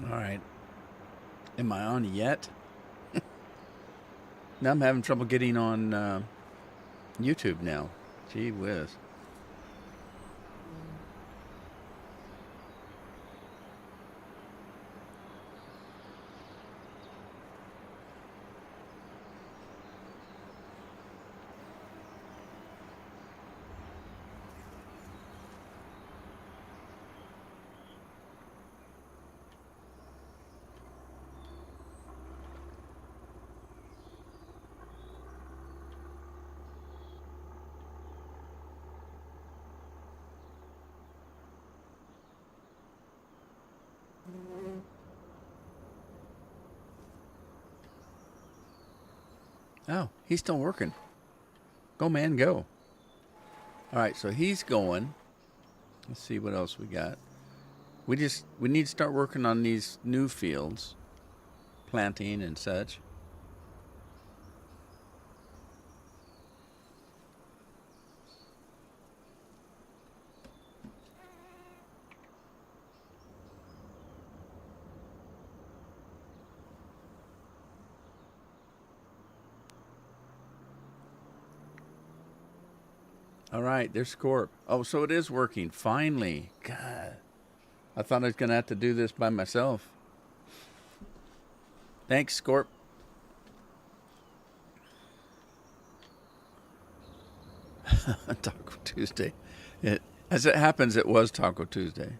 All right. Am I on yet? Now I'm having trouble getting on YouTube now. Gee whiz. Oh, he's still working. Go, man, go. All right, so he's going. Let's see what else we got. We need to start working on these new fields, planting and such. All right, there's Scorp. Oh, so it is working. Finally. God. I thought I was going to have to do this by myself. Thanks, Scorp. Taco Tuesday. As it happens, it was Taco Tuesday.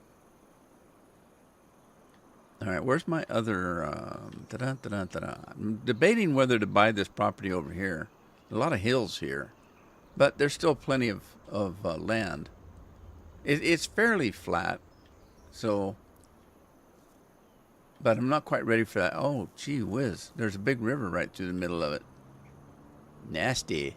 All right, where's my other? I'm debating whether to buy this property over here. A lot of hills here, but there's still plenty of land. It's fairly flat, so. But I'm not quite ready for that. Oh, gee whiz! There's a big river right through the middle of it. Nasty.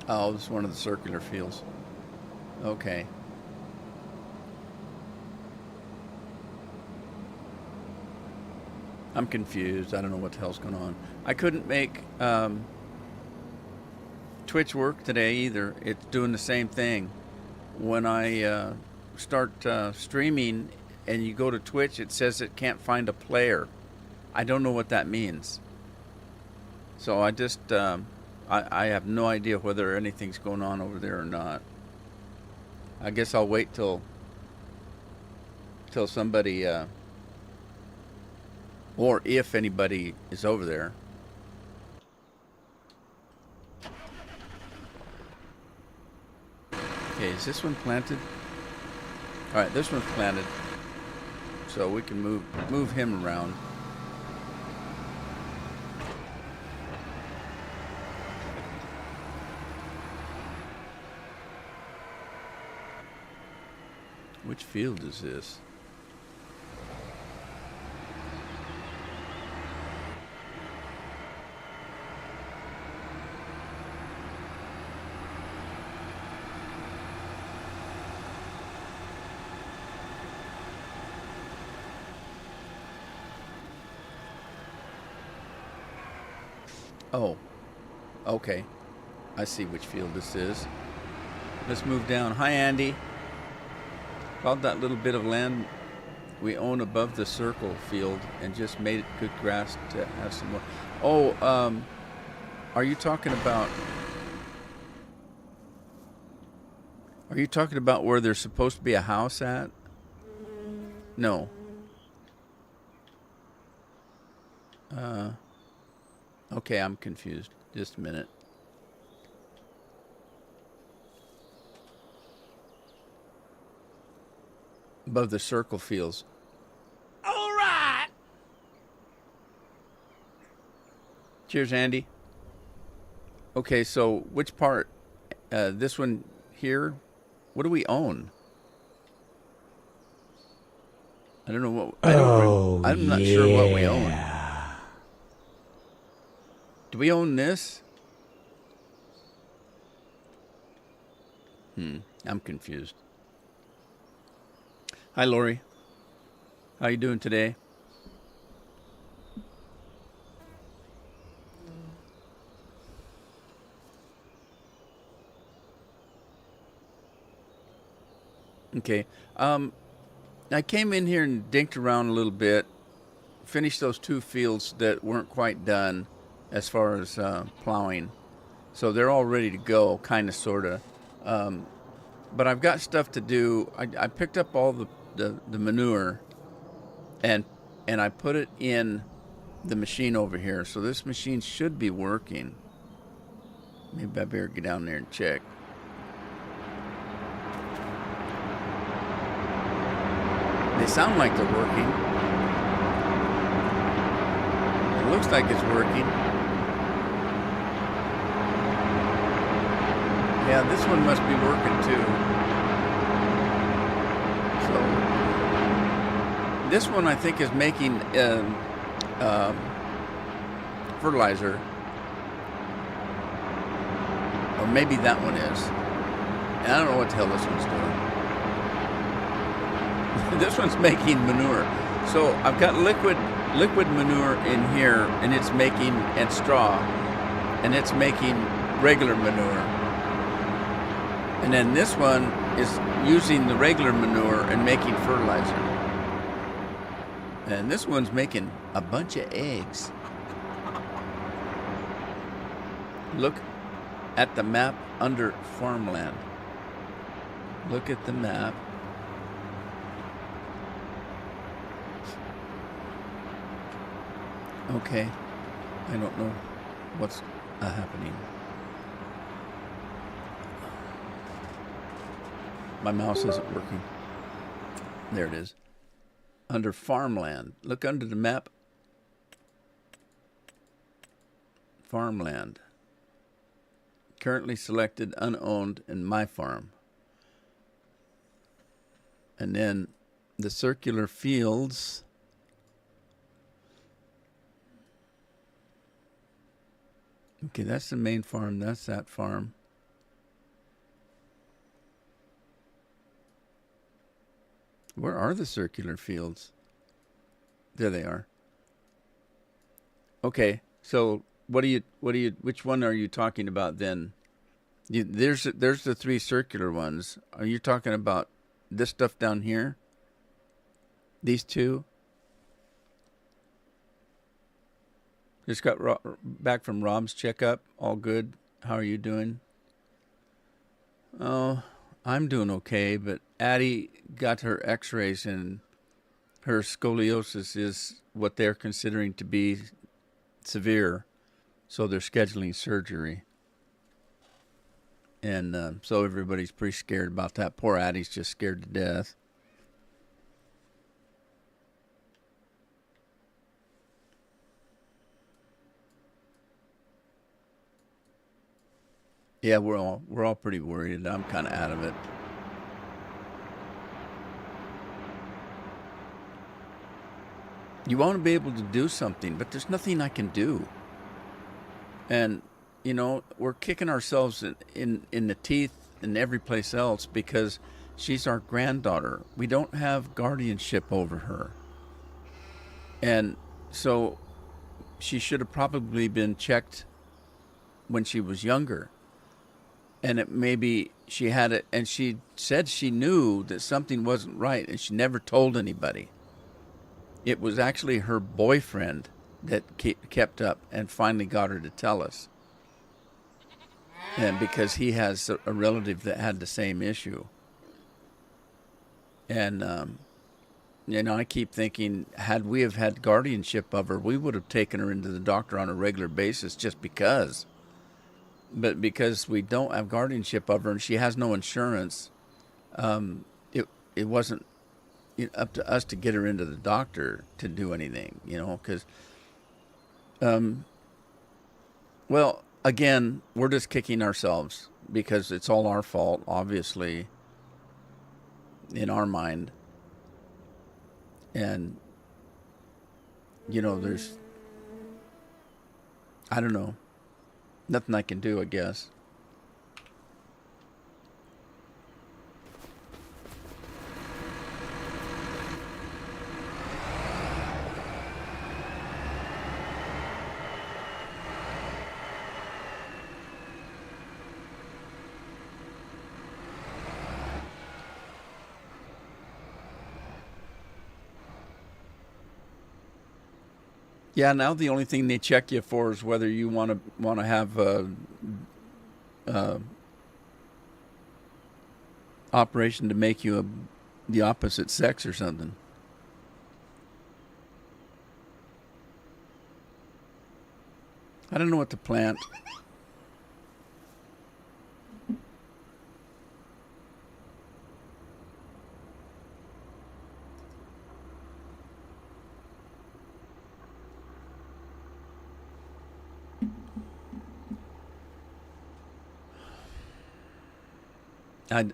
Oh, this is one of the circular fields. Okay. I'm confused. I don't know what the hell's going on. I couldn't make Twitch work today either. It's doing the same thing. When I start streaming and you go to Twitch, it says it can't find a player. I don't know what that means. So I just, I have no idea whether anything's going on over there or not. I guess I'll wait till somebody, or if anybody is over there. Okay, is this one planted? All right, this one's planted, so we can move him around. Which field is this? Oh, okay. I see which field this is. Let's move down. Hi, Andy. About that little bit of land we own above the circle field and just made it good grass to have some more. Oh, are you talking about? Are you talking about where there's supposed to be a house at? No. Okay, I'm confused. Just a minute. Above the circle fields. All right. Cheers, Andy. Okay, so which part? This one here? What do we own? I don't know what. I'm not sure what we own. Do we own this? I'm confused. Hi, Lori. How you doing today? Okay. I came in here and dinked around a little bit, finished those two fields that weren't quite done as far as plowing. So they're all ready to go, kind of, sort of. Um, but I've got stuff to do. I picked up all the manure and I put it in the machine over here. So this machine should be working. Maybe I better get down there and check. They sound like they're working. It looks like it's working. Yeah, this one must be working too. So this one I think is making fertilizer, or maybe that one is. And I don't know what the hell this one's doing. This one's making manure. So I've got liquid manure in here, and it's making, and straw, and it's making regular manure. And then this one is using the regular manure and making fertilizer. And this one's making a bunch of eggs. Look at the map under farmland. Look at the map. Okay, I don't know what's happening. My mouse isn't working. There it is. Under farmland. Look under the map. Farmland. Currently selected, unowned, and my farm. And then the circular fields. Okay, that's the main farm. That's that farm. Where are the circular fields? There they are. Okay, so which one are you talking about then? There's the three circular ones. Are you talking about this stuff down here? These two? Just got back from Rob's checkup. All good. How are you doing? Oh, I'm doing okay, but Addie got her x-rays and her scoliosis is what they're considering to be severe. So they're scheduling surgery. And so everybody's pretty scared about that. Poor Addie's just scared to death. Yeah, we're all pretty worried. I'm kind of out of it. You want to be able to do something, but there's nothing I can do. And we're kicking ourselves in the teeth and every place else because she's our granddaughter. We don't have guardianship over her. And so she should have probably been checked when she was younger. And maybe she had it, and she said she knew that something wasn't right, and she never told anybody. It was actually her boyfriend that kept up and finally got her to tell us. And because he has a relative that had the same issue. And, I keep thinking, had we have had guardianship of her, we would have taken her into the doctor on a regular basis just because. But because we don't have guardianship of her and she has no insurance, it wasn't up to us to get her into the doctor to do anything, because, well, again, we're just kicking ourselves because it's all our fault, obviously, in our mind. And, there's, I don't know. Nothing I can do, I guess. Yeah, now the only thing they check you for is whether you want to have a operation to make you the opposite sex or something. I don't know what to plant.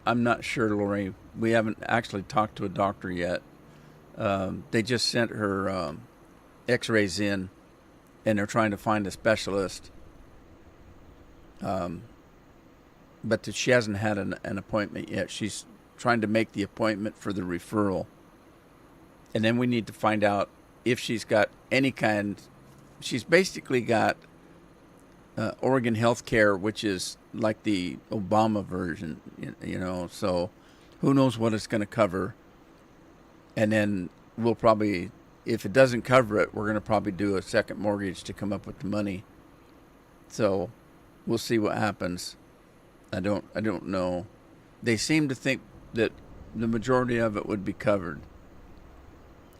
I'm not sure, Lori. We haven't actually talked to a doctor yet. They just sent her X-rays in, and they're trying to find a specialist. But she hasn't had an appointment yet. She's trying to make the appointment for the referral, and then we need to find out if she's got any kind. She's basically got Oregon Health Care, which is like the Obama version, so who knows what it's going to cover. And then we'll probably, if it doesn't cover it, we're going to probably do a second mortgage to come up with the money. So we'll see what happens. I don't know. They seem to think that the majority of it would be covered.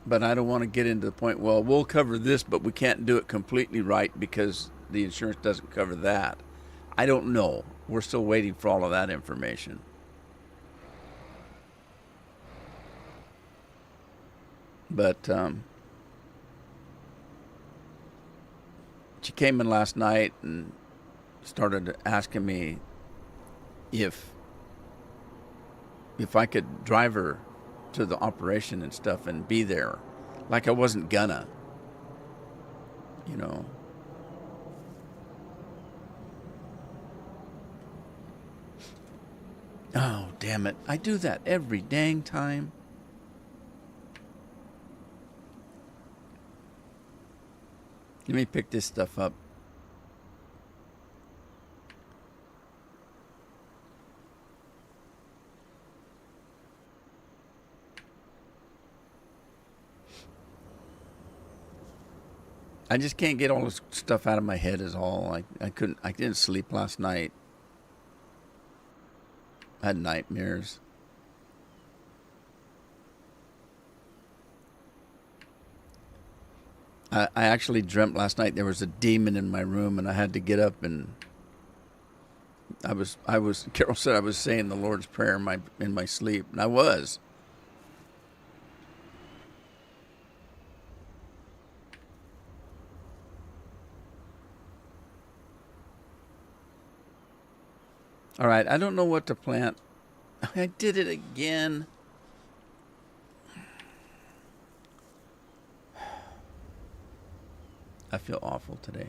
But I don't want to get into the point, well, we'll cover this, but we can't do it completely right because the insurance doesn't cover that. I don't know. We're still waiting for all of that information. But she came in last night and started asking me if I could drive her to the operation and stuff and be there, like I wasn't gonna, you know. Oh, damn it. I do that every dang time. Let me pick this stuff up. I just can't get all this stuff out of my head is all. I didn't sleep last night. I had nightmares. I actually dreamt last night there was a demon in my room, and I had to get up, and I was Carol said I was saying the Lord's Prayer in my sleep, and I was. All right, I don't know what to plant. I did it again. I feel awful today.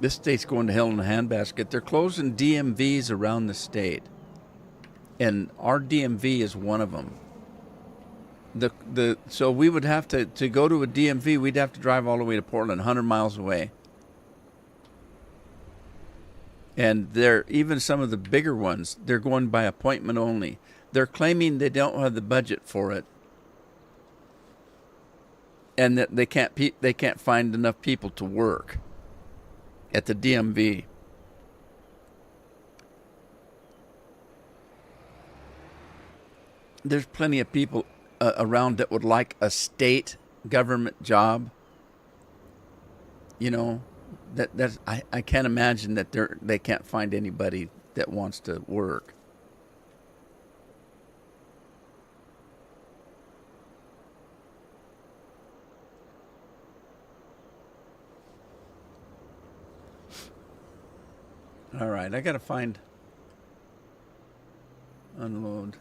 This state's going to hell in a handbasket. They're closing DMVs around the state, and our DMV is one of them. So we would have to go to a DMV. We'd have to drive all the way to Portland, 100 miles away. And even some of the bigger ones, they're going by appointment only. They're claiming they don't have the budget for it, and that they can't find enough people to work at the DMV. There's plenty of people around that would like a state government job. You know, I can't imagine that they can't find anybody that wants to work. All right, I got to find unload,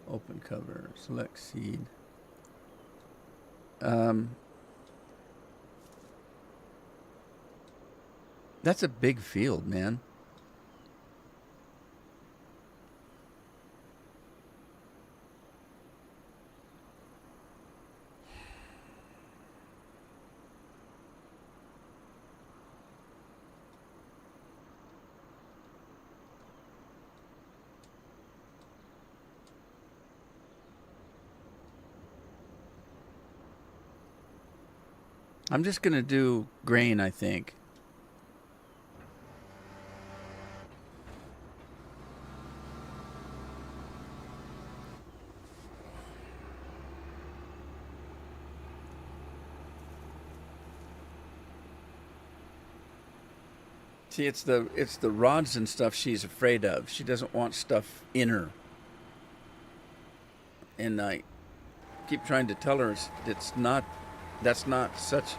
open cover, select seed. That's a big field, man. I'm just going to do grain, I think. See, it's the rods and stuff she's afraid of. She doesn't want stuff in her. And I keep trying to tell her it's not, that's not such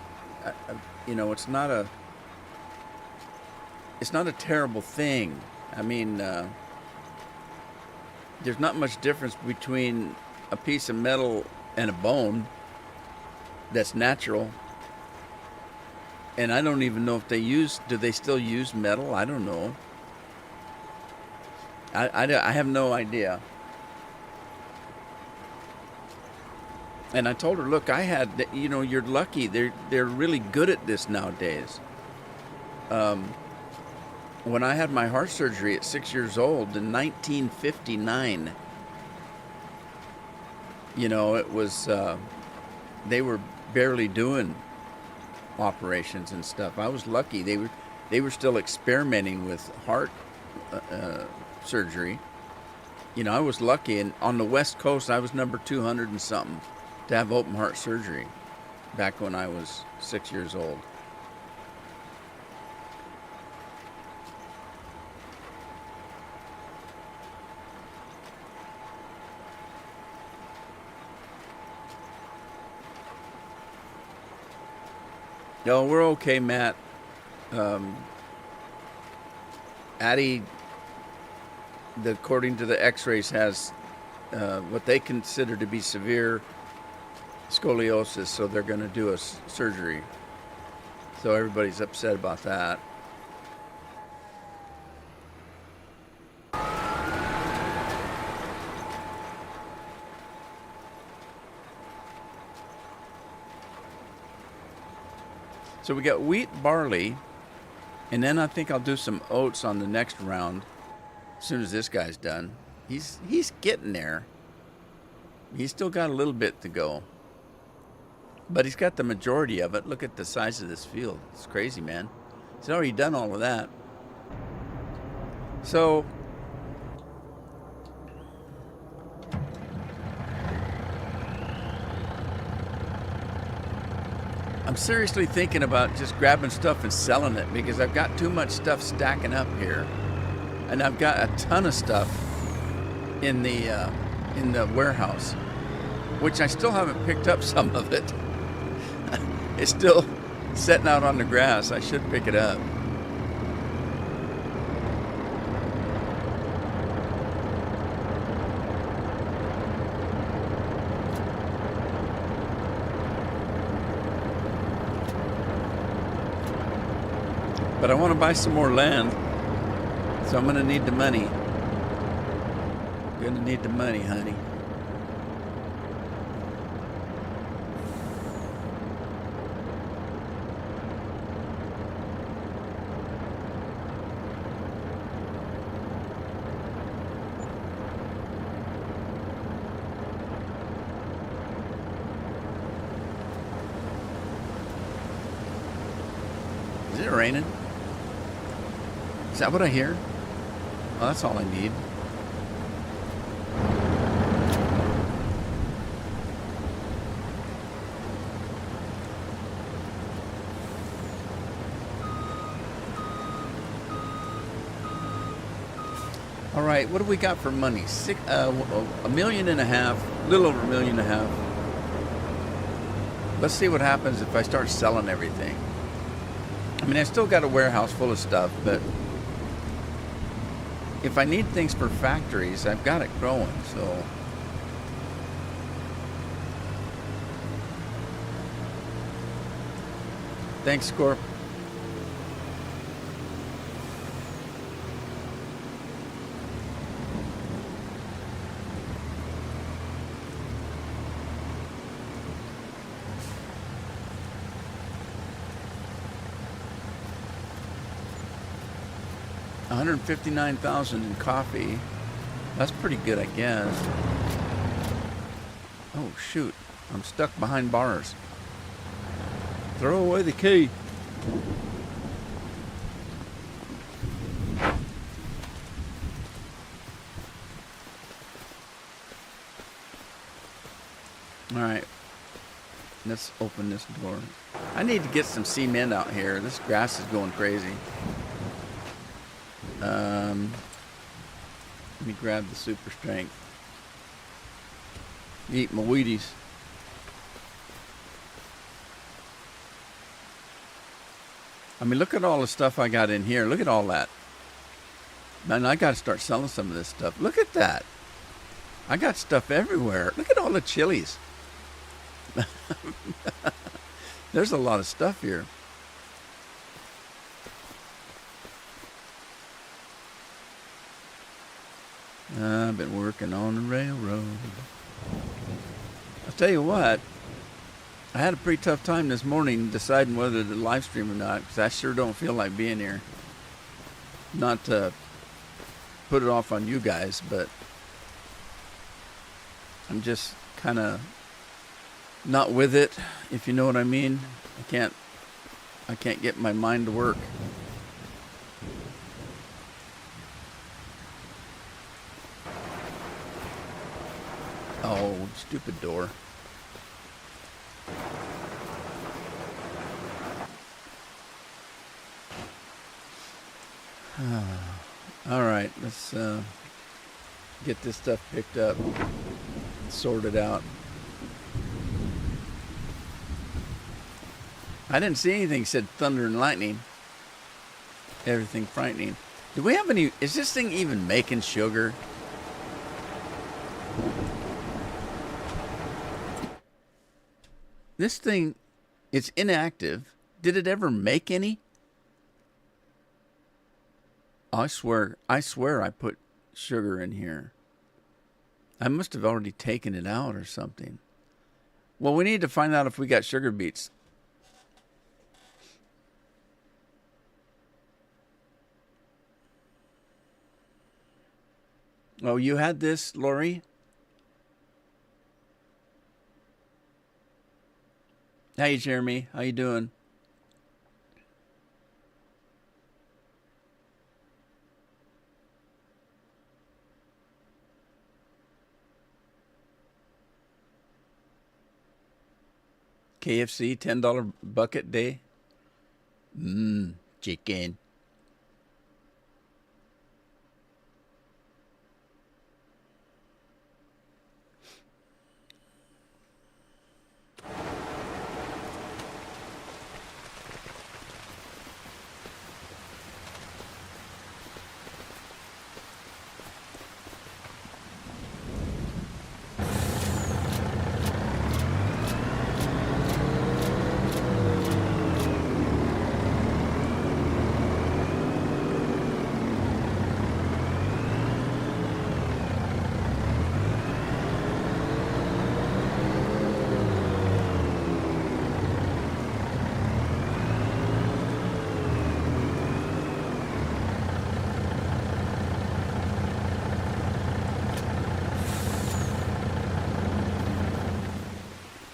it's not a terrible thing. I mean, there's not much difference between a piece of metal and a bone that's natural. And I don't even know if do they still use metal? I don't know. I have no idea. And I told her, look, you're lucky. They're really good at this nowadays. When I had my heart surgery at 6 years old in 1959, it was, they were barely doing operations and stuff. I was lucky. They were still experimenting with heart surgery. I was lucky, and on the West Coast, I was number 200 and something to have open heart surgery back when I was 6 years old. No, we're okay, Matt. Addie, according to the x-rays, has what they consider to be severe scoliosis, so they're going to do a surgery. So everybody's upset about that. So we got wheat, barley, and then I think I'll do some oats on the next round as soon as this guy's done. He's getting there. He's still got a little bit to go. But he's got the majority of it. Look at the size of this field. It's crazy, man. He's already done all of that. So I'm seriously thinking about just grabbing stuff and selling it, because I've got too much stuff stacking up here. And I've got a ton of stuff in the warehouse, which I still haven't picked up some of it. It's still sitting out on the grass. I should pick it up. But I want to buy some more land, so I'm going to need the money. Going to need the money, honey. Is it raining? Is that what I hear? Oh, that's all I need. All right, what do we got for money? $1.5 million, a little over $1.5 million. Let's see what happens if I start selling everything. I mean, I still got a warehouse full of stuff, but if I need things for factories, I've got it growing, so. Thanks, Scorp. 159,000 in coffee. That's pretty good, I guess. Oh, shoot. I'm stuck behind bars. Throw away the key. All right. Let's open this door. I need to get some cement out here. This grass is going crazy. Let me grab the super strength. Eat my Wheaties. I mean, look at all the stuff I got in here. Look at all that. Man, I got to start selling some of this stuff. Look at that. I got stuff everywhere. Look at all the chilies. There's a lot of stuff here. I've been working on the railroad. I'll tell you what, I had a pretty tough time this morning deciding whether to live stream or not, because I sure don't feel like being here. Not to put it off on you guys, but I'm just kind of not with it, if you know what I mean. I can't get my mind to work. Oh, stupid door. All right, let's get this stuff picked up, sorted out. I didn't see anything that said thunder and lightning. Everything frightening. Do we have any? Is this thing even making sugar? This thing, it's inactive. Did it ever make any? I swear I put sugar in here. I must have already taken it out or something. Well, we need to find out if we got sugar beets. Oh, you had this, Lori? Hey, Jeremy. How you doing? KFC, $10 bucket day. Chicken.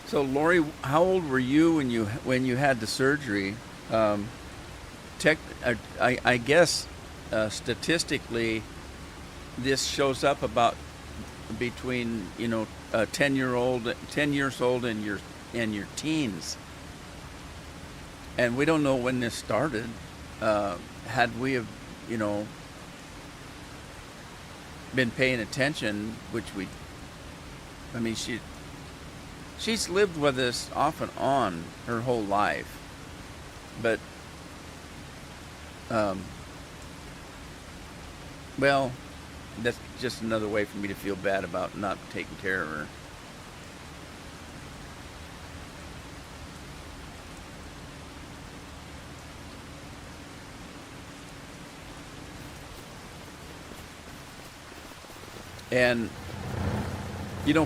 So, Lori, how old were you when you had the surgery? I guess statistically, this shows up about between 10 years old and your teens, and we don't know when this started. Had we have been paying attention, she's lived with us off and on her whole life, but well, that's just another way for me to feel bad about not taking care of her. And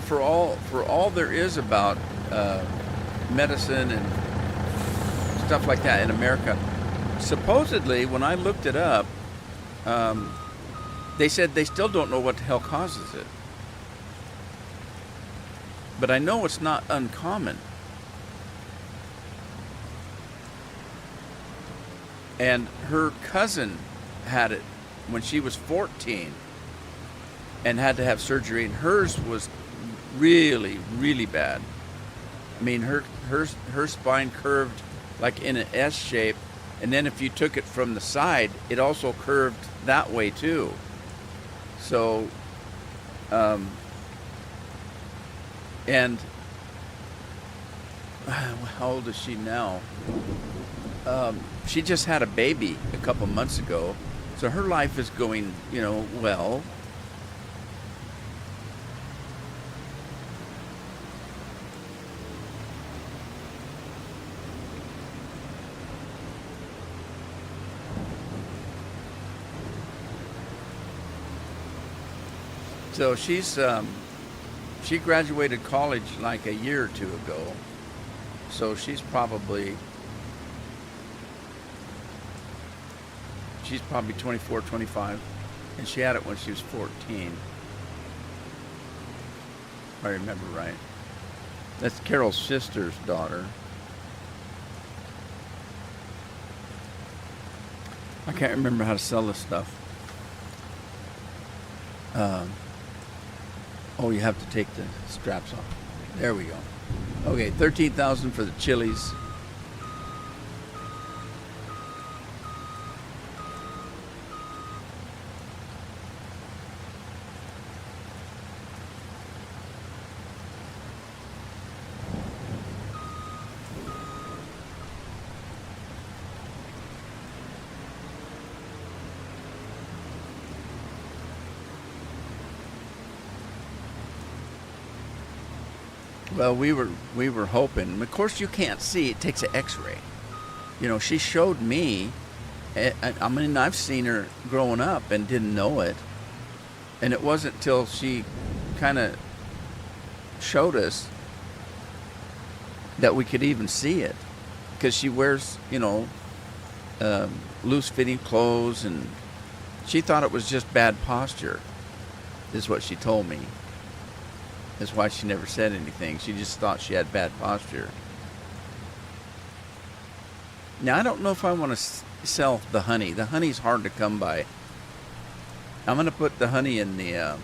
for all there is about medicine and stuff like that in America, supposedly when I looked it up, Um, they said they still don't know what the hell causes it. But I know it's not uncommon. And her cousin had it when she was 14 and had to have surgery, and hers was really, really bad. I mean, her spine curved like in an S shape, and then if you took it from the side, it also curved that way too. So, and how old is she now? She just had a baby a couple months ago, so her life is going, well. So she graduated college like a year or two ago. So she's probably 24, 25, and she had it when she was 14. If I remember right. That's Carol's sister's daughter. I can't remember how to sell this stuff. Oh, you have to take the straps off. There we go. Okay, $13,000 for the chilies. Well, we were hoping. Of course, you can't see. It takes an X-ray. She showed me. I mean, I've seen her growing up and didn't know it. And it wasn't till she kind of showed us that we could even see it, because she wears, loose-fitting clothes, and she thought it was just bad posture, is what she told me. That's why she never said anything. She just thought she had bad posture. Now, I don't know if I want to sell the honey. The honey's hard to come by. I'm going to put the honey in the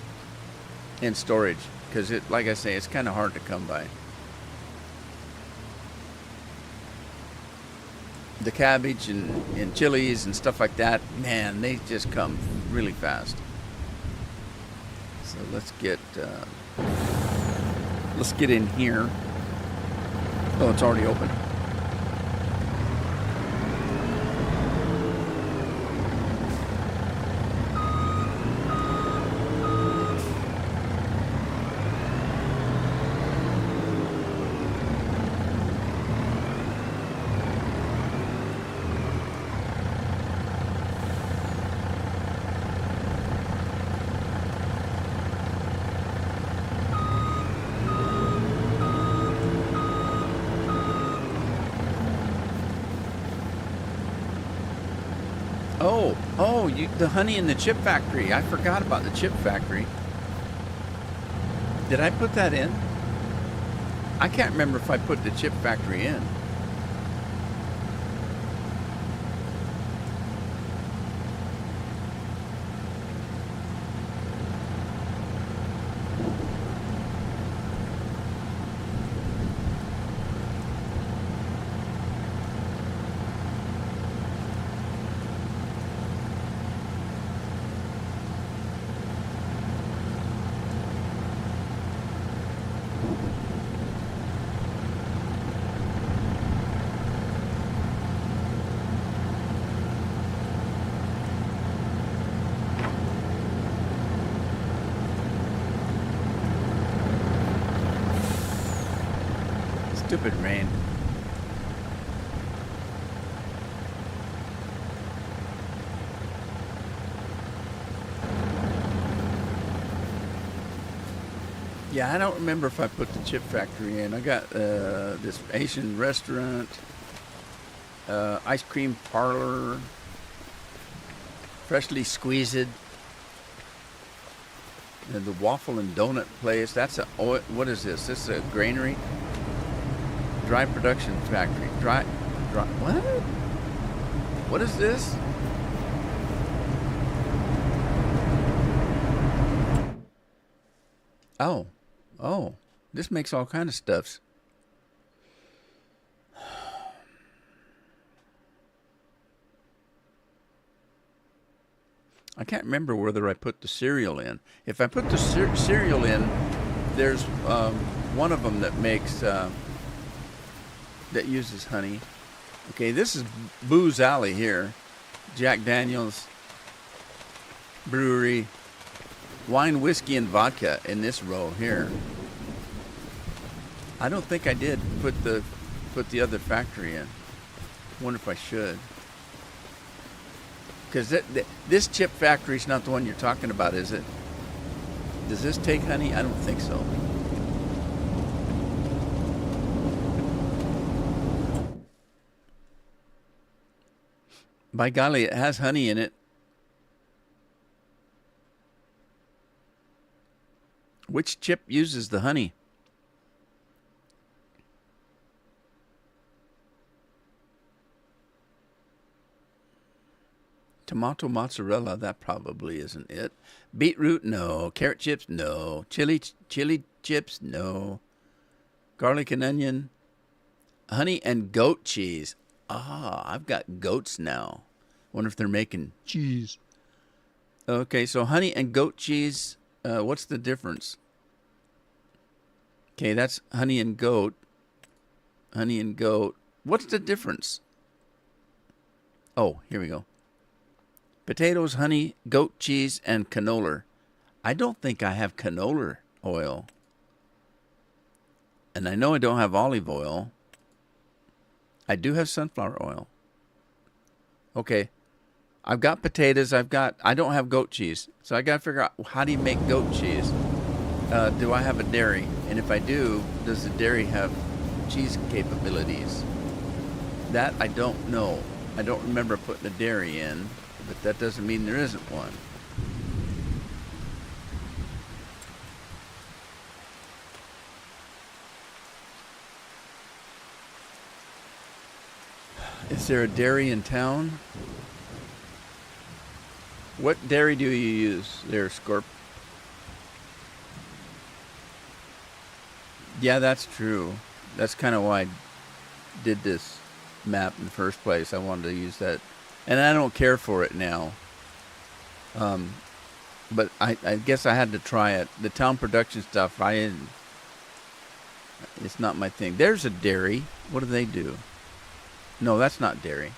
in storage, because like I say, it's kind of hard to come by. The cabbage and chilies and stuff like that, man, they just come really fast. So let's get in here. Oh, it's already open. The honey in the chip factory. I forgot about the chip factory. Did I put that in? I can't remember if I put the chip factory in. Stupid rain. Yeah, I don't remember if I put the chip factory in. I got this Asian restaurant, ice cream parlor, freshly squeezed. And the waffle and donut place. That's a what is this? This is a granary, dry production factory. Dry. What? What is this? Oh, this makes all kind of stuffs. I can't remember whether I put the cereal in. If I put the cereal in, there's one of them that makes that uses honey. Okay, this is Booze Alley here, Jack Daniel's Brewery, wine, whiskey, and vodka in this row here. I don't think I did put the other factory in. Wonder if I should. Because this chip factory is not the one you're talking about, is it? Does this take honey? I don't think so. By golly, it has honey in it. Which chip uses the honey? Tomato mozzarella, that probably isn't it. Beetroot, no. Carrot chips, no. Chili chips, no. Garlic and onion. Honey and goat cheese. Ah, I've got goats now. Wonder if they're making cheese. Okay, so honey and goat cheese. What's the difference? Okay, that's honey and goat. Honey and goat. What's the difference? Oh, here we go. Potatoes, honey, goat cheese, and canola. I don't think I have canola oil. And I know I don't have olive oil. I do have sunflower oil. Okay. I've got potatoes. I don't have goat cheese. So I got to figure out, how do you make goat cheese? Do I have a dairy? And if I do, does the dairy have cheese capabilities? That I don't know. I don't remember putting the dairy in. But that doesn't mean there isn't one. Is there a dairy in town? What dairy do you use there, Scorp? Yeah, that's true. That's kind of why I did this map in the first place. I wanted to use that. And I don't care for it now. But I guess I had to try it. The town production stuff, it's not my thing. There's a dairy. What do they do? No, that's not dairy.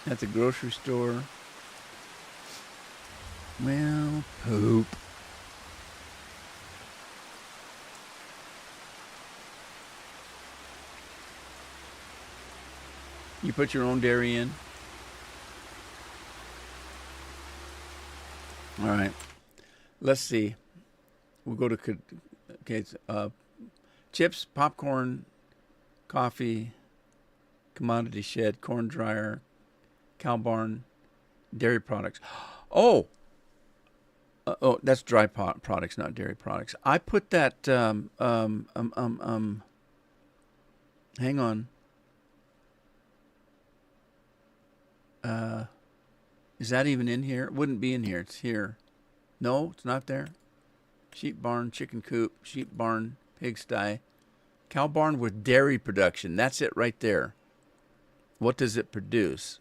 At the grocery store. Well, poop. You put your own dairy in? All right. Let's see. We'll go to chips, popcorn, coffee, commodity shed, corn dryer, cow barn, dairy products. Oh, that's dry products, not dairy products. I put that. Hang on. Is that even in here? It wouldn't be in here. It's here. No, it's not there. Sheep barn, chicken coop, sheep barn, pigsty, cow barn with dairy production. That's it right there. What does it produce?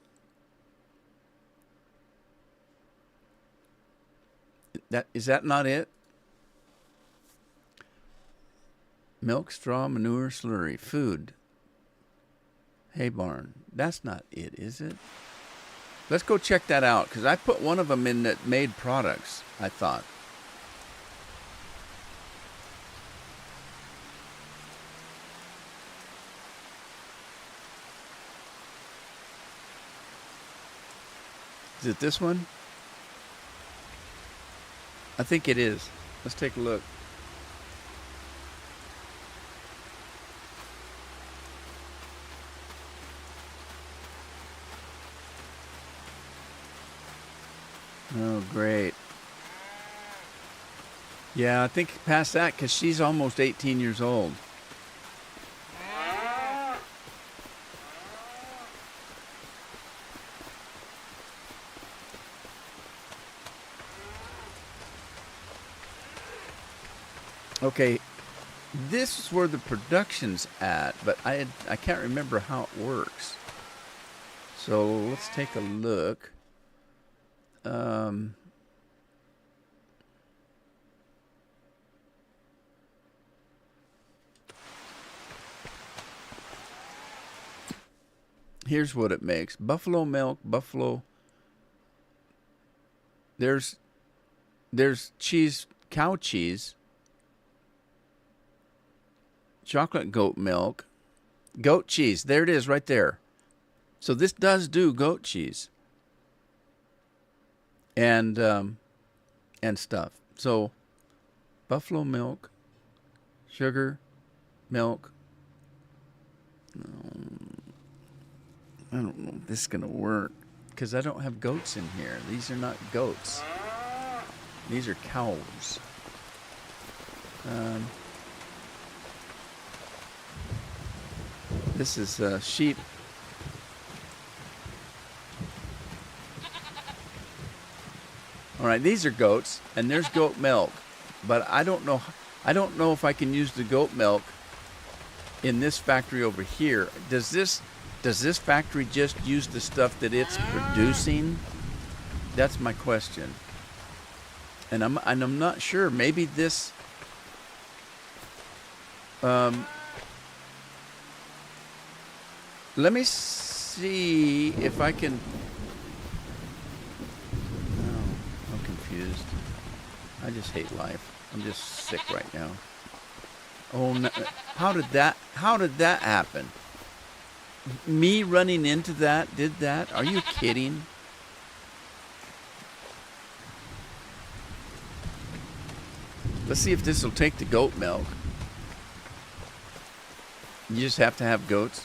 Is that not it? Milk, straw, manure, slurry, food. Hay barn. That's not it, is it? Let's go check that out, because I put one of them in that made products, I thought. Is it this one? I think it is. Let's take a look. Oh, great. Yeah, I think past that because she's almost 18 years old. Okay, this is where the production's at, but I can't remember how it works. So let's take a look. Here's what it makes: buffalo milk, buffalo. There's cheese, cow cheese, chocolate goat milk, goat cheese. There it is, right there. So this does do goat cheese and stuff. So buffalo milk, sugar, milk. I don't know if this is gonna work because I don't have goats in here. These are not goats. These are cows. This is sheep. All right, these are goats, and there's goat milk, but I don't know. I don't know if I can use the goat milk in this factory over here. Does this factory just use the stuff that it's producing? That's my question. And I'm not sure. Maybe this. Let me see if I can. Oh, I'm confused. I just hate life. I'm just sick right now. Oh no! How did that happen? Me running into that did that? Are you kidding? Let's see if this will take the goat milk. You just have to have goats.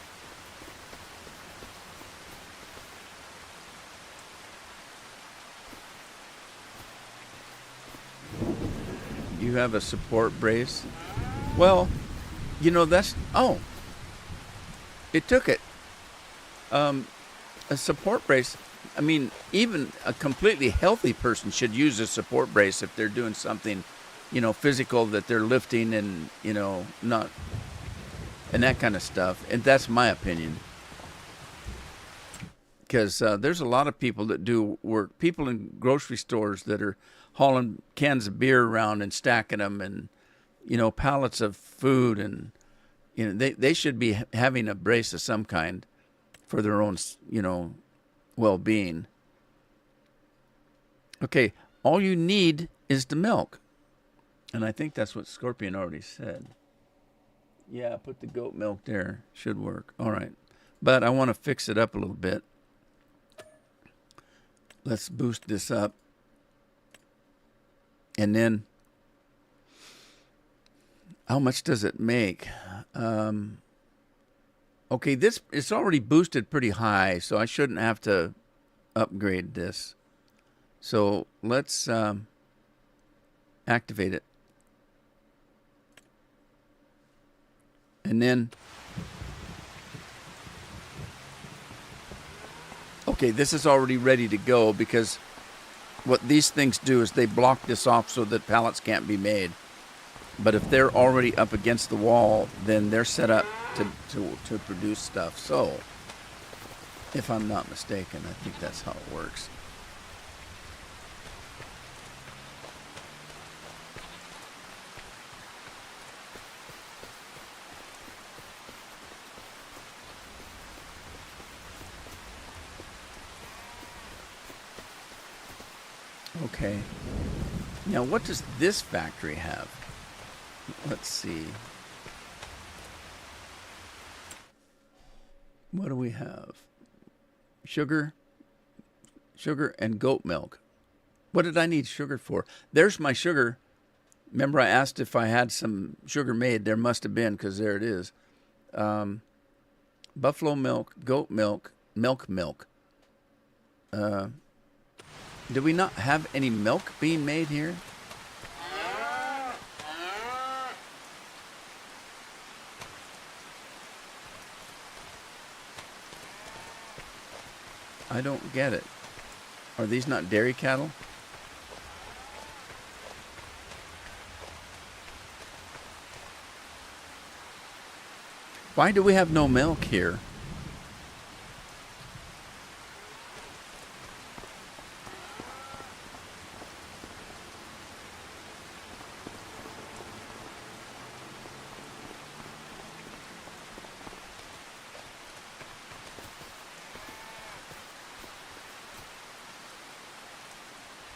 You have a support brace. Well, you know that's it took it. A support brace. I mean, even a completely healthy person should use a support brace if they're doing something, physical that they're lifting and not and that kind of stuff. And that's my opinion. Because there's a lot of people that do work. People in grocery stores that are hauling cans of beer around and stacking them, and pallets of food, and they should be having a brace of some kind for their own well-being. Okay, all you need is the milk, and I think that's what Scorpion already said. Yeah, put the goat milk there. Should work. All right, but I want to fix it up a little bit. Let's boost this up. And then, how much does it make? Okay, it's already boosted pretty high, so I shouldn't have to upgrade this. So let's activate it. And then, okay, this is already ready to go because what these things do is they block this off so that pallets can't be made. But if they're already up against the wall, then they're set up to produce stuff. So, if I'm not mistaken, I think that's how it works. Okay. Now, what does this factory have? Let's see. What do we have? Sugar and goat milk. What did I need sugar for? There's my sugar. Remember I asked if I had some sugar made. There must have been, because there it is. Buffalo milk, goat milk, milk. Do we not have any milk being made here? I don't get it. Are these not dairy cattle? Why do we have no milk here?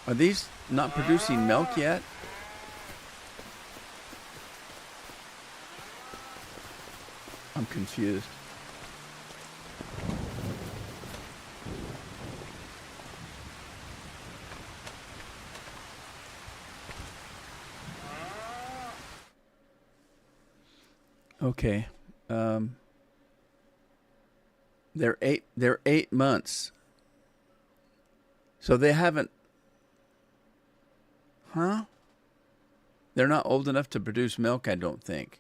Are these not producing milk yet? I'm confused. Okay. They're 8 months. So they haven't. Huh? They're not old enough to produce milk, I don't think.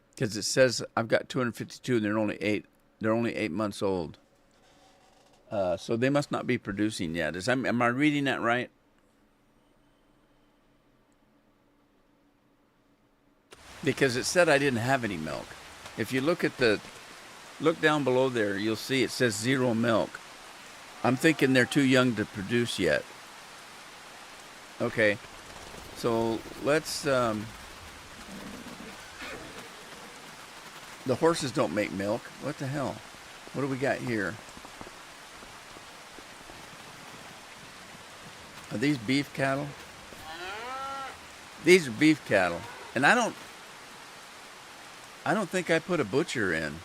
Because it says I've got 252 and they're only 8. They're only 8 months old. So they must not be producing yet. Am I reading that right? Because it said I didn't have any milk. If you look down below there, you'll see it says 0 milk. I'm thinking they're too young to produce yet. Okay, so let's. The horses don't make milk. What the hell? What do we got here? Are these beef cattle? These are beef cattle, and I don't think I put a butcher in.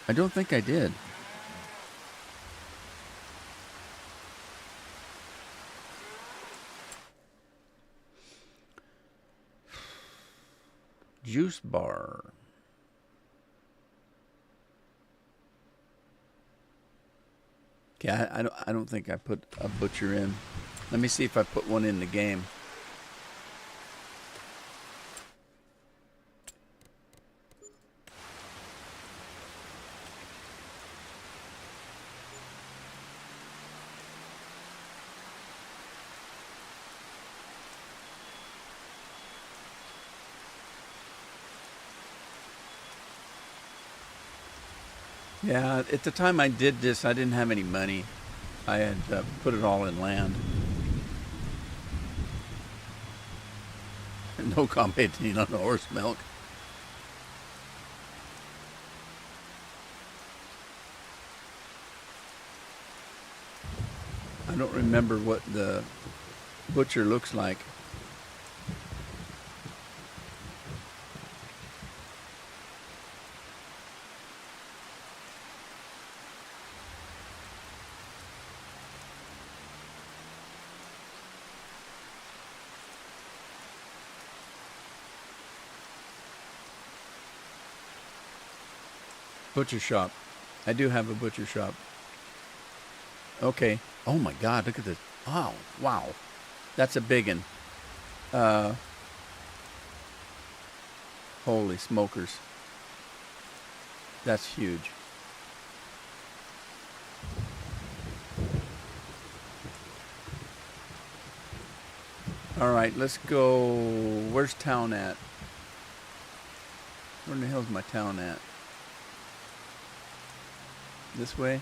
I don't think I did. Juice bar. Okay, I don't think I put a butcher in. Let me see if I put one in the game. Yeah, at the time I did this, I didn't have any money. I had put it all in land. No commenting on the horse milk. I don't remember what the butcher looks like. Butcher shop. I do have a butcher shop. Okay. Oh my God, look at this. Oh, wow. That's a big one. Holy smokers. That's huge. All right, let's go. Where's town at? Where in the hell's my town at? This way?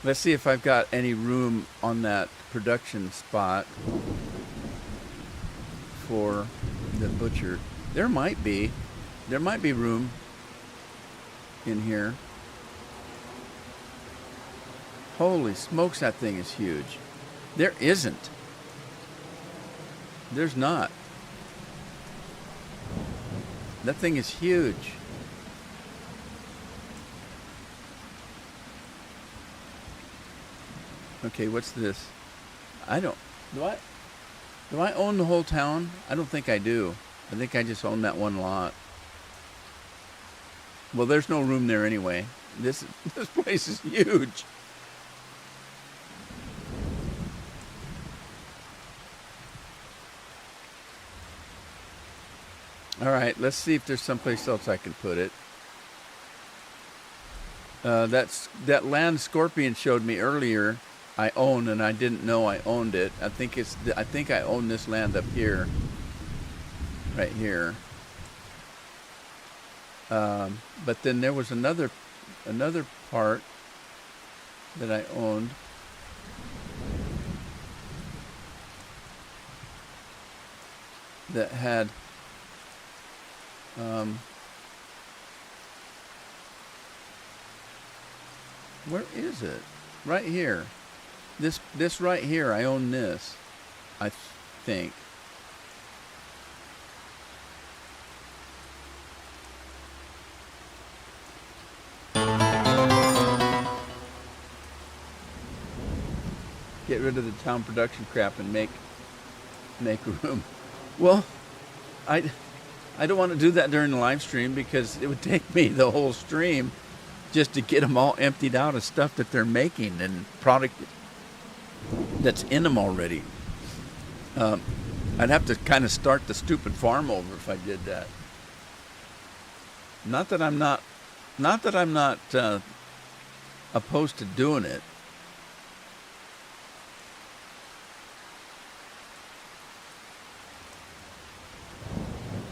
Let's see if I've got any room on that production spot for the butcher. There might be. There might be room in here. Holy smokes, that thing is huge. There isn't. There's not. That thing is huge. Okay, what's this? Do I own the whole town? I don't think I do. I think I just own that one lot. Well, there's no room there anyway. This place is huge. All right, let's see if there's someplace else I can put it. That land Scorpion showed me earlier. I own, and I didn't know I owned it. I think I own this land up here, right here. But then there was another part that I owned. That had where is it? Right here. This right here, I own this, I think. Get rid of the town production crap and make room. Well, I don't want to do that during the live stream because it would take me the whole stream just to get them all emptied out of stuff that they're making and product that's in them already. I'd have to kind of start the stupid farm over if I did that. Not that I'm not opposed to doing it.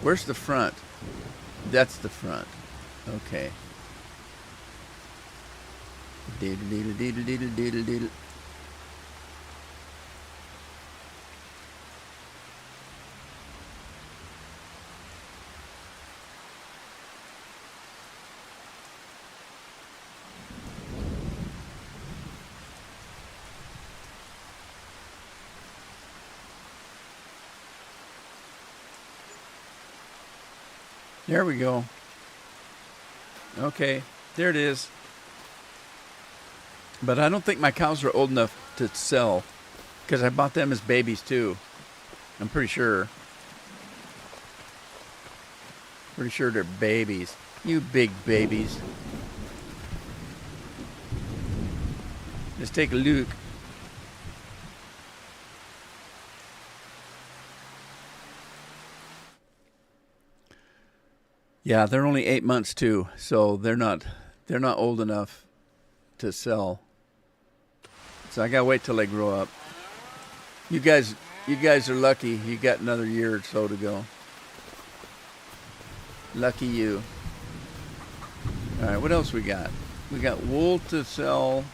Where's the front? That's the front. Okay. Diddle diddle diddle diddle diddle diddle. There we go. Okay, there it is. But I don't think my cows are old enough to sell because I bought them as babies too. I'm pretty sure. Pretty sure they're babies. You big babies. Let's take a look. Yeah, they're only 8 months too, so they're not old enough to sell. So I gotta wait till they grow up. You guys are lucky. You got another year or so to go. Lucky you. All right, what else we got? We got wool to sell.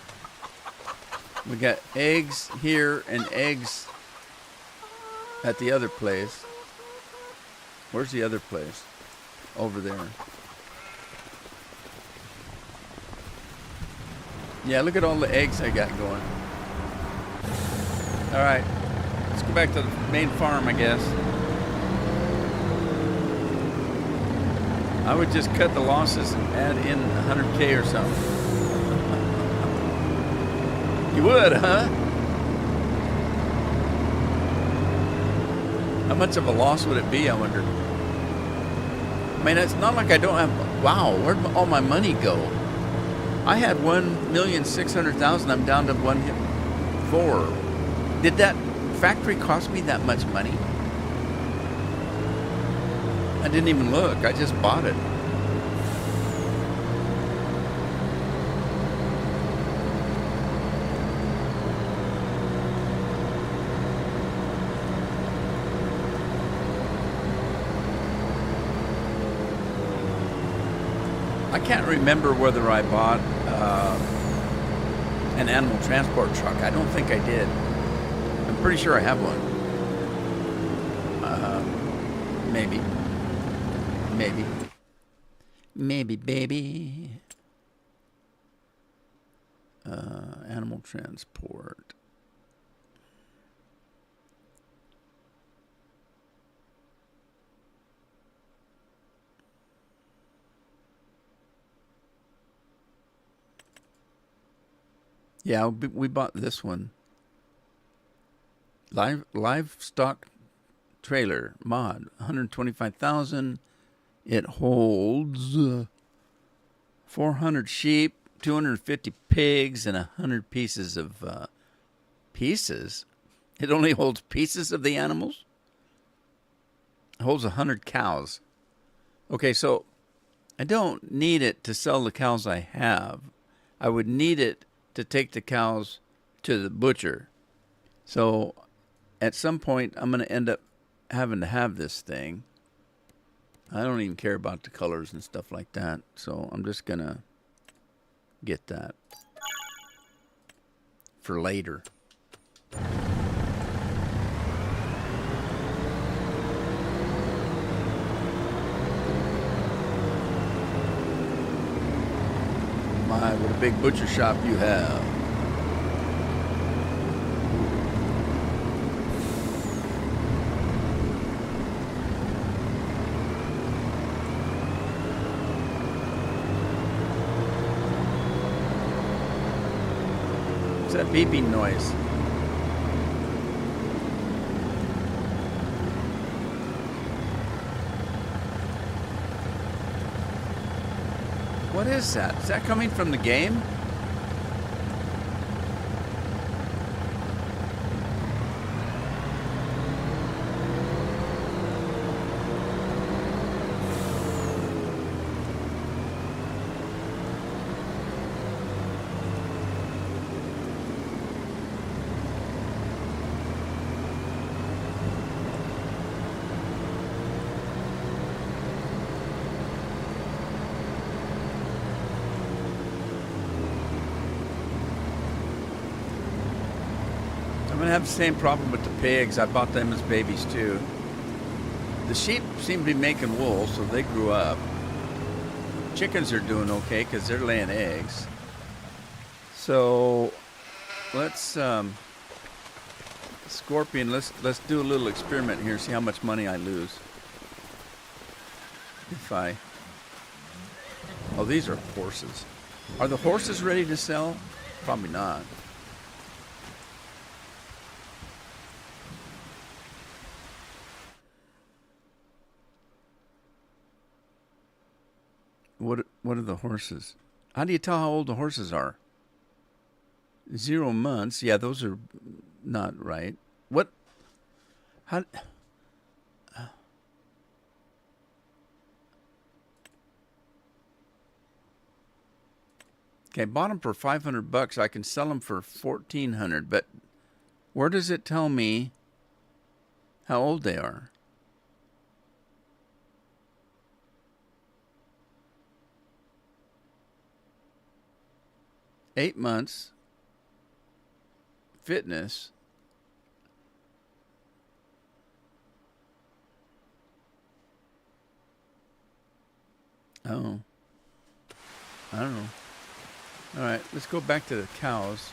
We got eggs here and eggs at the other place. Where's the other place? Over there. Yeah, look at all the eggs I got going. All right, let's go back to the main farm, I guess. I would just cut the losses and add in 100K or something. You would, huh? How much of a loss would it be, I wonder? I mean, it's not like I don't have... Wow, where'd all my money go? I had 1,600,000. I'm down to 1.4. Did that factory cost me that much money? I didn't even look. I just bought it. I can't remember whether I bought an animal transport truck. I don't think I did. I'm pretty sure I have one. Maybe. Maybe, baby. Animal transport. Yeah, we bought this one. Livestock trailer mod, 125,000. It holds 400 sheep, 250 pigs, and 100 pieces of pieces. It only holds pieces of the animals. It holds 100 cows. Okay, so I don't need it to sell the cows I have. I would need it to take the cows to the butcher. So at some point, I'm going to end up having to have this thing. I don't even care about the colors and stuff like that. So I'm just going to get that for later. My, what a big butcher shop you have. What's that beeping noise? What is that? Is that coming from the game? I'm going to have the same problem with the pigs. I bought them as babies too. The sheep seem to be making wool, so they grew up. Chickens are doing okay because they're laying eggs. So let's Scorpion. Let's do a little experiment here. See how much money I lose. If I. Oh, these are horses. Are the horses ready to sell? Probably not. What are the horses? How do you tell how old the horses are? 0 months. Yeah, those are not right. What? How? Okay, bought them for $500. I can sell them for $1,400. But where does it tell me how old they are? Eight months. Fitness. Oh. I don't know. All right, let's go back to the cows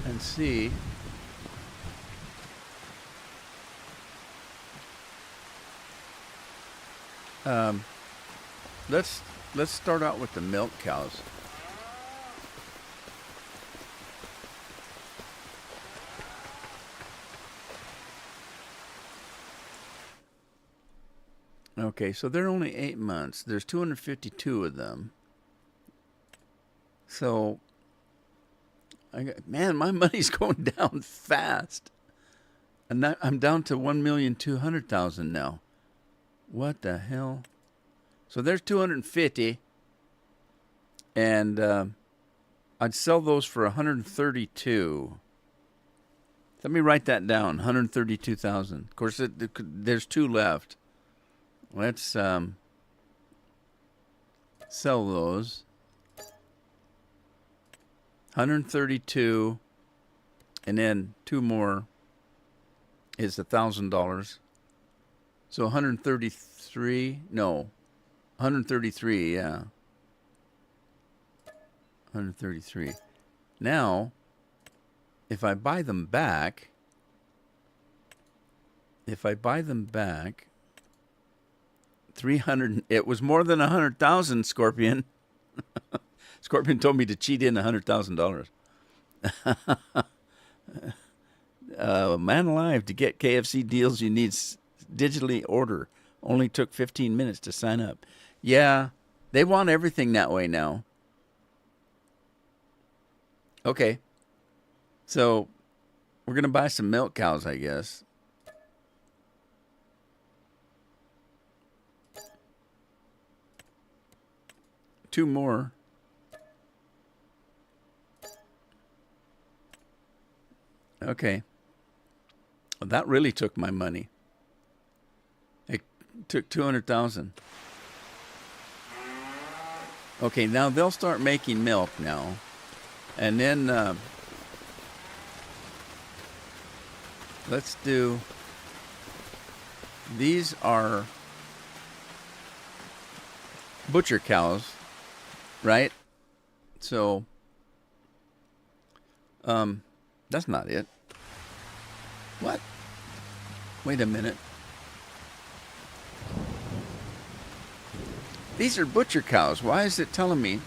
and see. Let's start out with the milk cows. Okay, so they're only 8 months. There's 252 of them. So, man, my money's going down fast. And I'm down to 1,200,000 now. What the hell? So there's 250, and I'd sell those for 132. Let me write that down. 132,000. Of course, there's two left. Let's sell those. 132, and then two more is $1,000. So 133. No, 133. Yeah, 133. Now, if I buy them back, 300. It was more than 100,000. Scorpion. Scorpion told me to cheat in $100,000. Man alive, to get KFC deals, you need digitally order. Only took 15 minutes to sign up. Yeah, they want everything that way now. Okay, so we're going to buy some milk cows, I guess. 2 more. Okay. Well, that really took my money. It took 200,000. Okay, now they'll start making milk now. And then let's do, these are butcher cows, right? So that's not it. What? Wait a minute. These are butcher cows. Why is it telling me?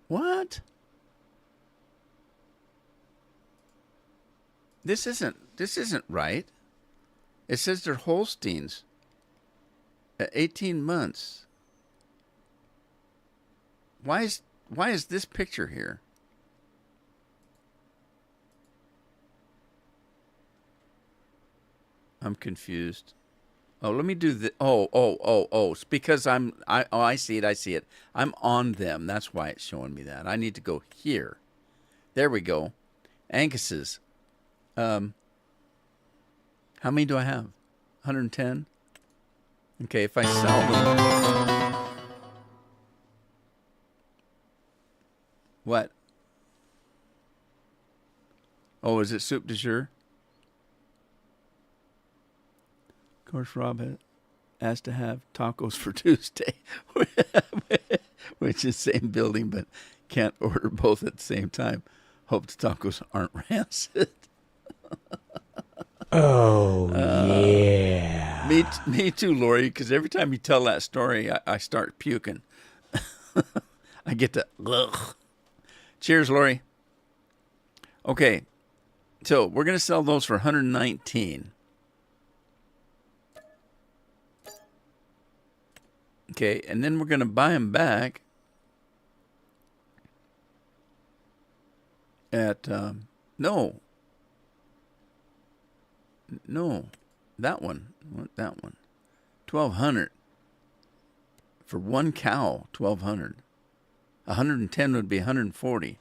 What? This isn't right. It says they're Holsteins at 18 months. Why is this picture here? I'm confused. Oh, let me do the. Oh. It's because I see it. I'm on them. That's why it's showing me that. I need to go here. There we go. Angus's. How many do I have? 110. Okay, if I sell them. What? Oh, is it soup du jour? Of course, Rob has to have tacos for Tuesday, which is same building, but can't order both at the same time. Hope the tacos aren't rancid. Oh, yeah. Me too, Lori, because every time you tell that story, I start puking. I get to, ugh. Cheers, Lori. Okay, so we're going to sell those for 119. Okay, and then we're going to buy them back at, no, that one, that one, 1,200 for one cow, 1,200. 110 would be 140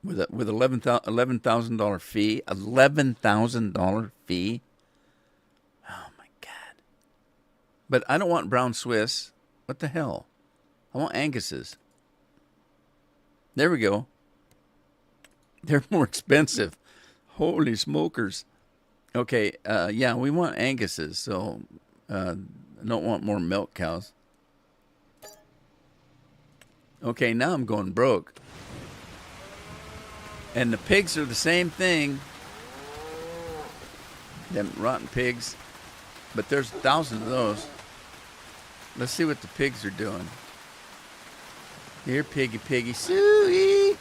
with $11,000 fee. $11,000 fee. Oh my God! But I don't want brown Swiss. What the hell? I want Angus's. There we go. They're more expensive. Holy smokers! Okay, yeah, we want Angus's, so I don't want more milk cows. Okay, now I'm going broke. And the pigs are the same thing. Them rotten pigs. But there's 1,000 of those. Let's see what the pigs are doing. Here, piggy, suey.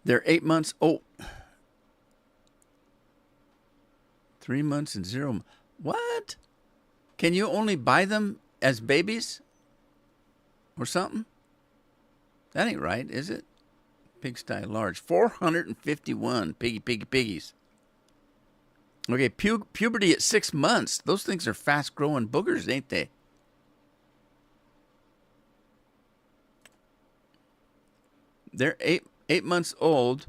They're 8 months old. 3 months and 0. What? Can you only buy them as babies? Or something? That ain't right, is it? Pigsty large. 451 piggies. Okay, puberty at 6 months. Those things are fast-growing boogers, ain't they? They're eight months old.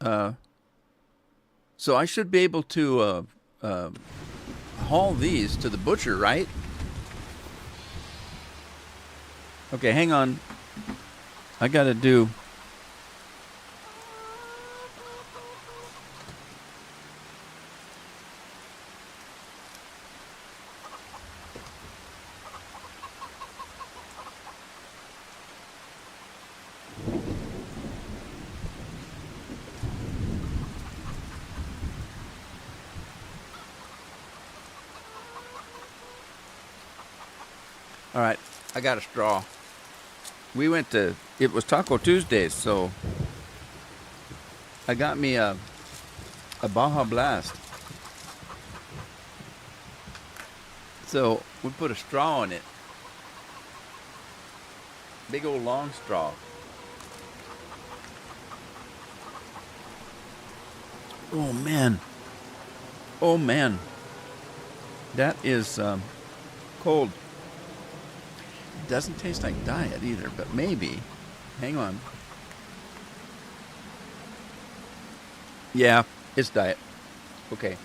So I should be able to haul these to the butcher, right? Okay, hang on. I gotta do. All right, I got a straw. We went to, it was Taco Tuesdays, so I got me a Baja Blast. So we put a straw in it. Big old long straw. Oh man. Oh man. That is cold. It doesn't taste like diet either, but maybe. Hang on. Yeah, it's diet. Okay.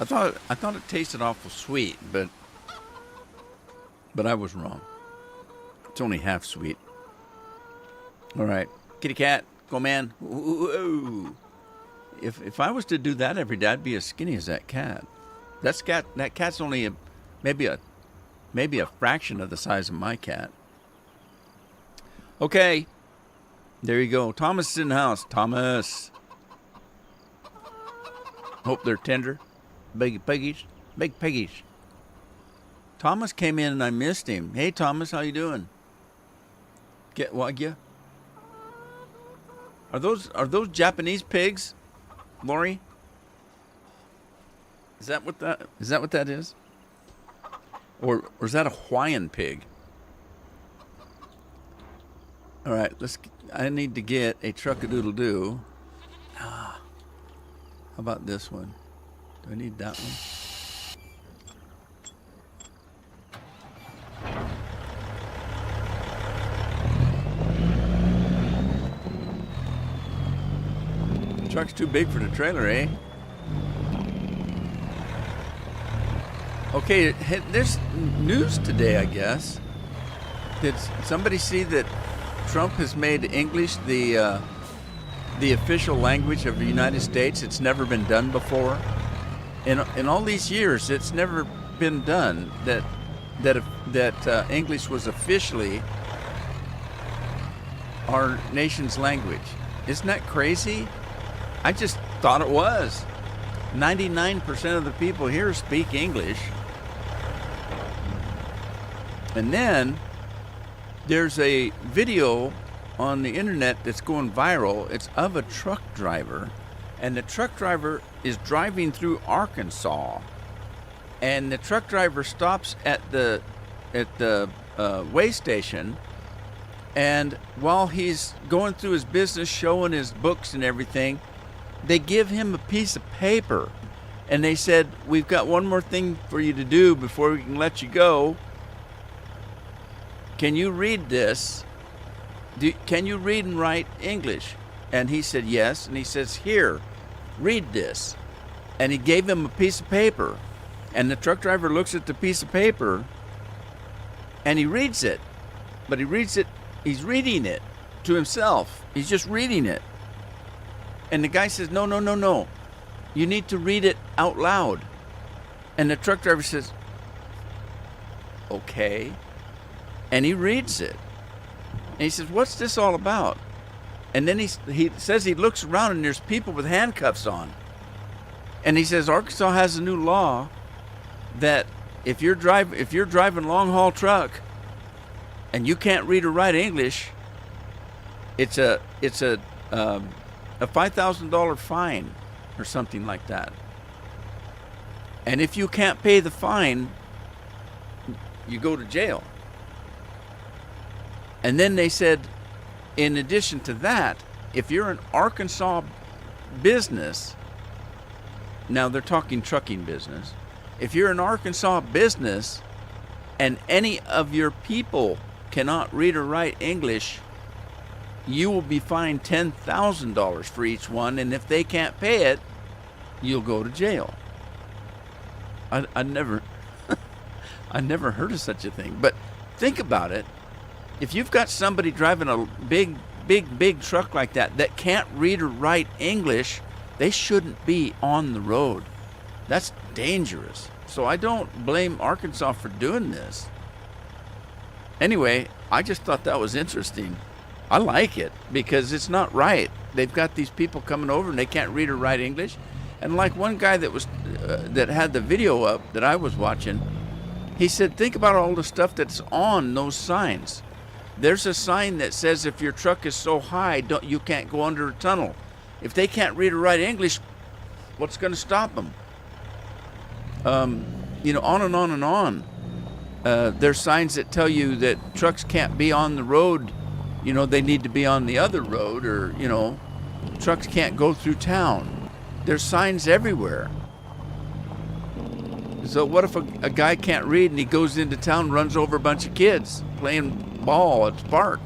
I thought it tasted awful sweet, but I was wrong. It's only half sweet. All right, kitty cat, go man. Whoa. If I was to do that every day, I'd be as skinny as that cat. That cat's only maybe a fraction of the size of my cat. Okay, there you go. Thomas is in the house. Thomas. Hope they're tender. Big piggies. Big piggies. Thomas came in and I missed him. Hey, Thomas, how you doing? Get wagyu? Are those Japanese pigs, Lori? Is that what that is? Or is that a Hawaiian pig? All right, I need to get a truck-a-doodle-doo. How about this one? Do I need that one? The truck's too big for the trailer, eh? Okay, there's news today, I guess. Did somebody see that Trump has made English the official language of the United States? It's never been done before. In all these years, it's never been done that English was officially our nation's language. Isn't that crazy? I just thought it was. 99% of the people here speak English. And then there's a video on the internet that's going viral. It's of a truck driver, and the truck driver is driving through Arkansas, and the truck driver stops at the way station, and while he's going through his business, showing his books and everything, they give him a piece of paper, and they said, "We've got one more thing for you to do before we can let you go. Can you read this? Can you read and write English?" And he said yes, and he says, "Here, read this." And he gave him a piece of paper, and the truck driver looks at the piece of paper, and he reads it, but he's reading it to himself. He's just reading it. And the guy says, no, you need to read it out loud. And the truck driver says, okay. And he reads it. And he says, what's this all about? And then he says he looks around and there's people with handcuffs on. And he says, Arkansas has a new law that if you're driving long haul truck and you can't read or write English, it's a $5,000 fine or something like that. And if you can't pay the fine, you go to jail. And then they said, in addition to that, if you're an Arkansas business, now they're talking trucking business, if you're an Arkansas business and any of your people cannot read or write English, you will be fined $10,000 for each one, and if they can't pay it, you'll go to jail. I never heard of such a thing. But think about it. If you've got somebody driving a big truck like that can't read or write English, they shouldn't be on the road. That's dangerous. So I don't blame Arkansas for doing this. Anyway, I just thought that was interesting. I like it because it's not right. They've got these people coming over and they can't read or write English. And like one guy that had the video up that I was watching, he said, think about all the stuff that's on those signs. There's a sign that says if your truck is so high, you can't go under a tunnel. If they can't read or write English, what's going to stop them? You know, on and on and on. There's signs that tell you that trucks can't be on the road. You know, they need to be on the other road, or, you know, trucks can't go through town. There's signs everywhere. So what if a guy can't read and he goes into town, runs over a bunch of kids playing ball at the park?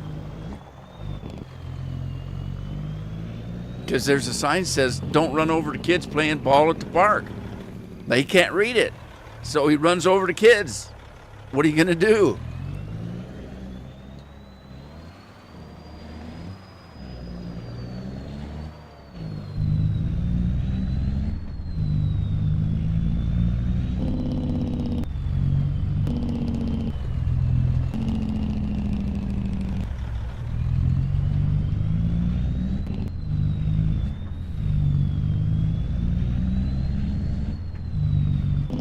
Because there's a sign that says, don't run over the kids playing ball at the park. But he can't read it. So he runs over the kids. What are you going to do?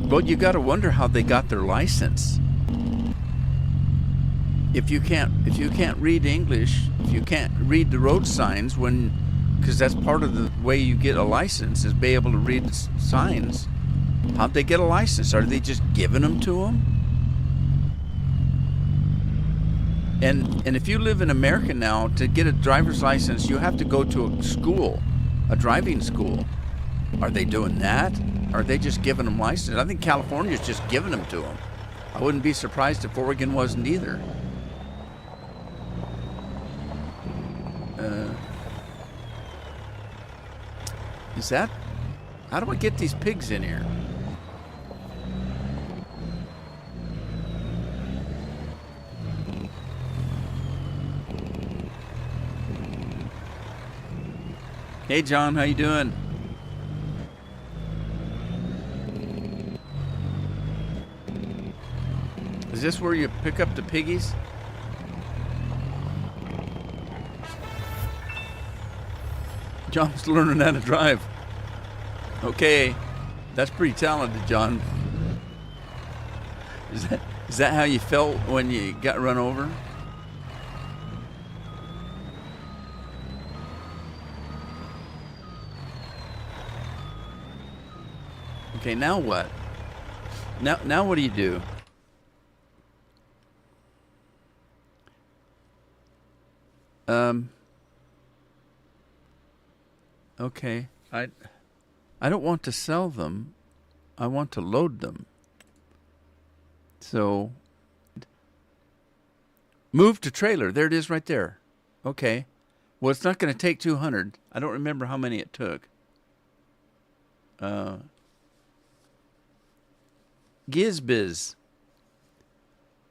Well, you got to wonder how they got their license. If you can't read English, if you can't read the road signs, because that's part of the way you get a license, is be able to read the signs. How'd they get a license? Are they just giving them to them? And if you live in America now, to get a driver's license, you have to go to a school, a driving school. Are they doing that? Are they just giving them license? I think California's just giving them to them. I wouldn't be surprised if Oregon wasn't either. Is that... How do I get these pigs in here? Hey John, how you doing? Is this where you pick up the piggies? John's learning how to drive. Okay, that's pretty talented, John. Is that how you felt when you got run over? Okay, now what? Now what do you do? Okay, I don't want to sell them. I want to load them. So, move to trailer. There it is right there. Okay. Well, it's not going to take 200. I don't remember how many it took. Gizbiz.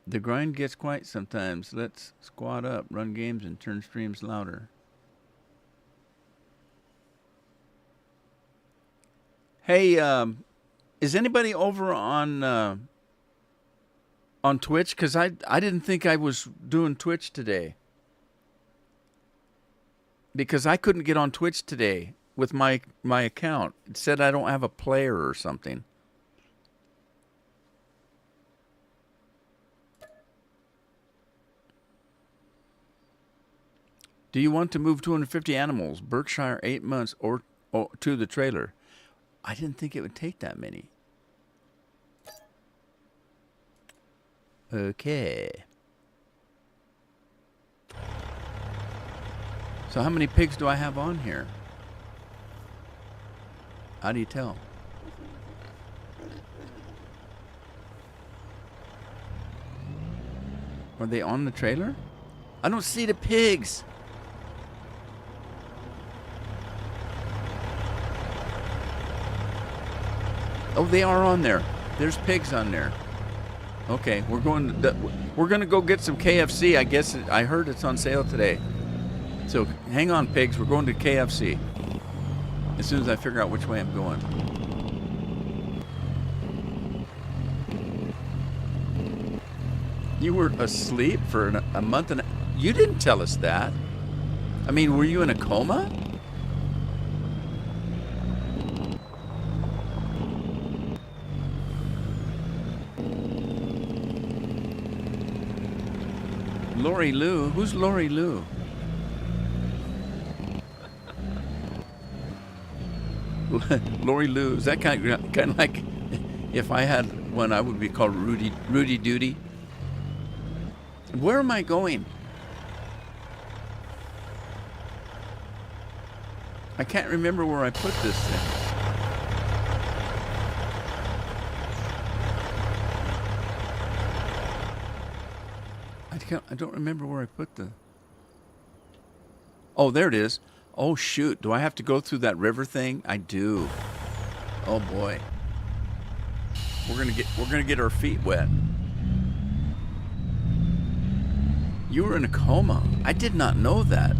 The grind gets quiet sometimes. Let's squat up, run games, and turn streams louder. Hey, is anybody over on Twitch? Because I didn't think I was doing Twitch today. Because I couldn't get on Twitch today with my account. It said I don't have a player or something. Do you want to move 250 animals, Berkshire 8 months, or to the trailer? I didn't think it would take that many. Okay. So how many pigs do I have on here? How do you tell? Are they on the trailer? I don't see the pigs. Oh, they are on there. There's pigs on there. Okay, we're going to go get some KFC. I guess I heard it's on sale today. So hang on, pigs. We're going to KFC as soon as I figure out which way I'm going. You were asleep for a month and you didn't tell us that. I mean, were you in a coma? Lori Lou? Who's Lori Lou? Lori Lou, is that kind of like If I had one, I would be called Rudy Duty. Where am I going? I can't remember where I put this thing. I don't remember where I put the... Oh, there it is. Oh, shoot. Do I have to go through that river thing? I do. Oh, boy. We're gonna get our feet wet. You were in a coma. I did not know that.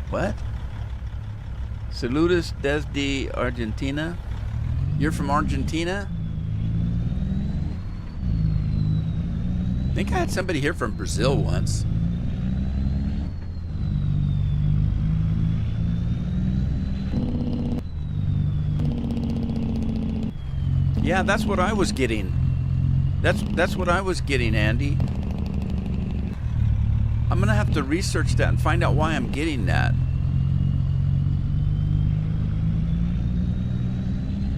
What? Saludos desde Argentina. You're from Argentina? I think I had somebody here from Brazil once. Yeah, that's what I was getting. That's what I was getting, Andy. I'm gonna have to research that and find out why I'm getting that.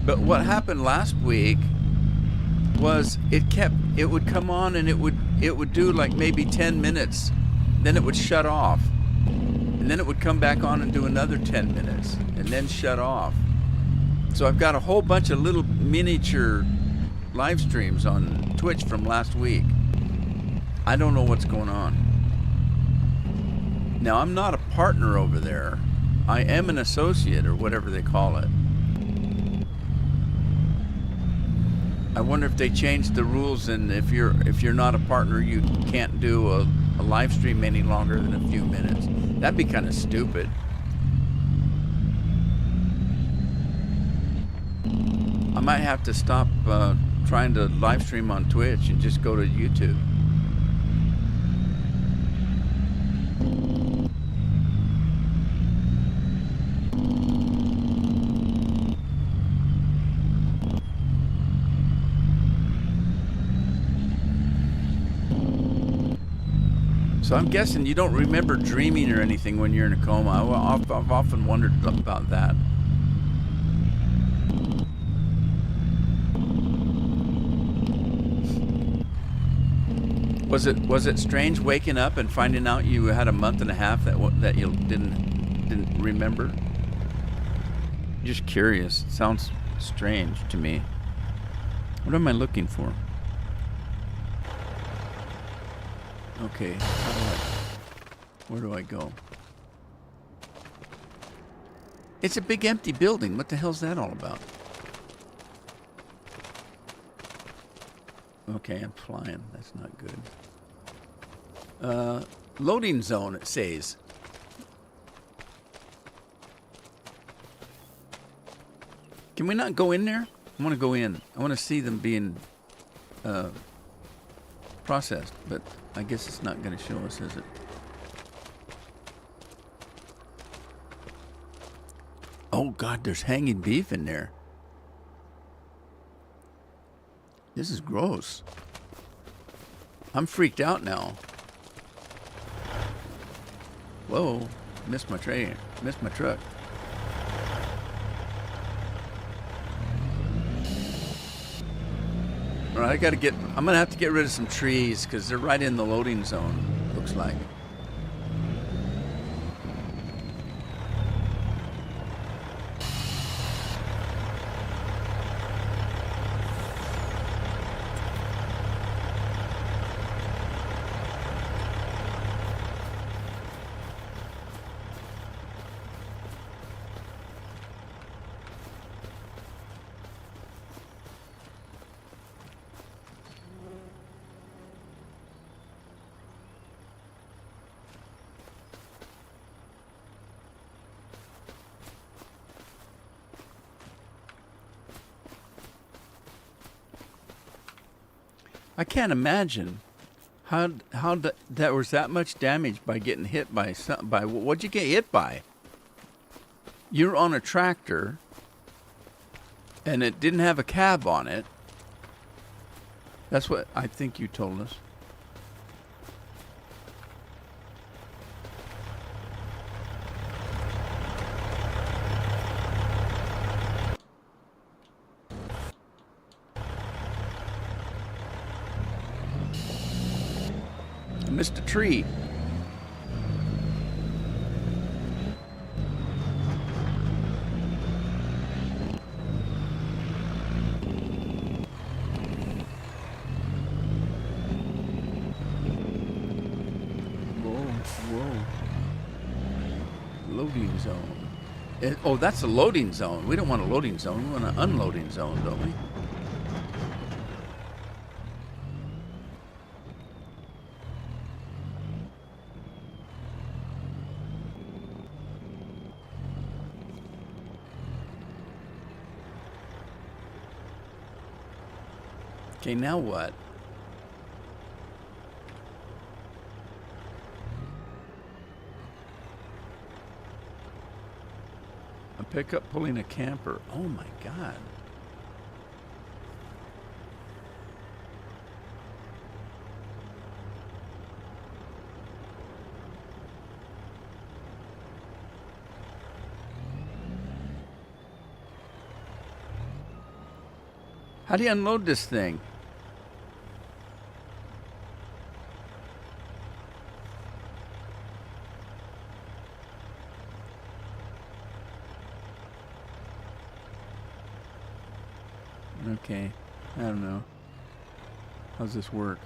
But what happened last week was it would come on and it would do like maybe 10 minutes, then it would shut off, and then it would come back on and do another 10 minutes and then shut off. So I've got a whole bunch of little miniature live streams on Twitch from last week. I don't know what's going on. Now, I'm not a partner over there. I am an associate, or whatever they call it. I wonder if they changed the rules, and if you're not a partner, you can't do a live stream any longer than a few minutes. That'd be kind of stupid. I might have to stop trying to live stream on Twitch and just go to YouTube. So I'm guessing you don't remember dreaming or anything when you're in a coma. I've often wondered about that. Was it strange waking up and finding out you had a month and a half that you didn't remember? Just curious. It sounds strange to me. What am I looking for? Okay, where do I go? It's a big empty building. What the hell's that all about? Okay, I'm flying. That's not good. Loading zone, it says. Can we not go in there? I want to go in. I want to see them being processed, but I guess it's not going to show us, is it? Oh, God, there's hanging beef in there. This is gross. I'm freaked out now. Whoa, missed my train, missed my truck. All right, I'm gonna have to get rid of some trees because they're right in the loading zone, looks like. I can't imagine how that was that much damage by getting hit by something. By what'd you get hit by? You're on a tractor, and it didn't have a cab on it. That's what I think you told us. missed a tree. Whoa. Loading zone. Oh, that's a loading zone. We don't want a loading zone. We want an unloading zone, don't we? Okay, now what? A pickup pulling a camper. Oh my God. How do you unload this thing? Okay, I don't know. How's this work?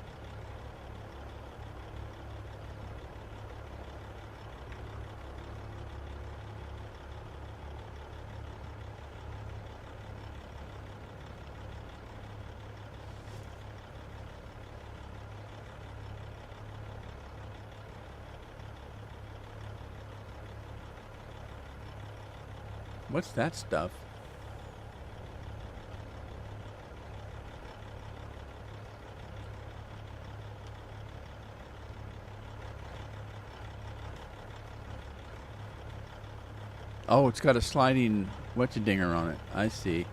What's that stuff? Oh, it's got a sliding whatcha-dinger on it. I see.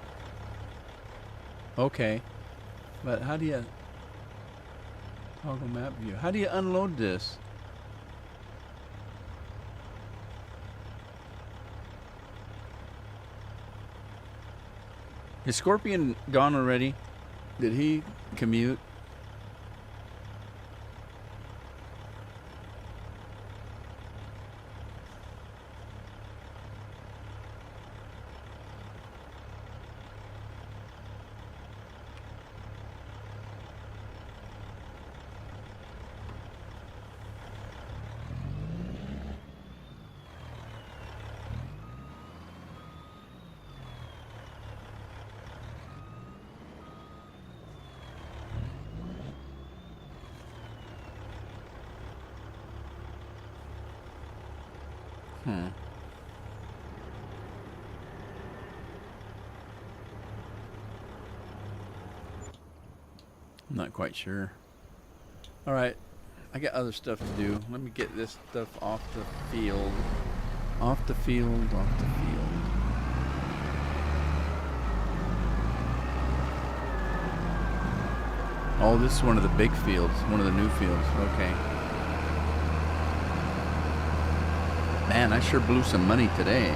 Okay. But how do you... Toggle map view. How do you unload this? Is Scorpion gone already? Did he commute? I'm not quite sure. All right, I got other stuff to do. Let me get this stuff off the field. Off the field. Oh, this is one of the big fields. One of the new fields. Okay. Man, I sure blew some money today.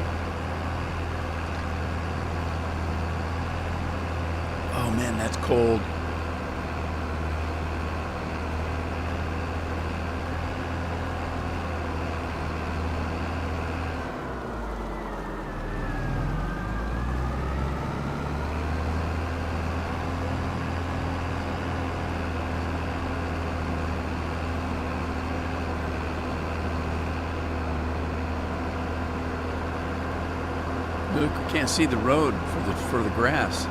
Oh man, that's cold. Look, we can't see the road for the grass.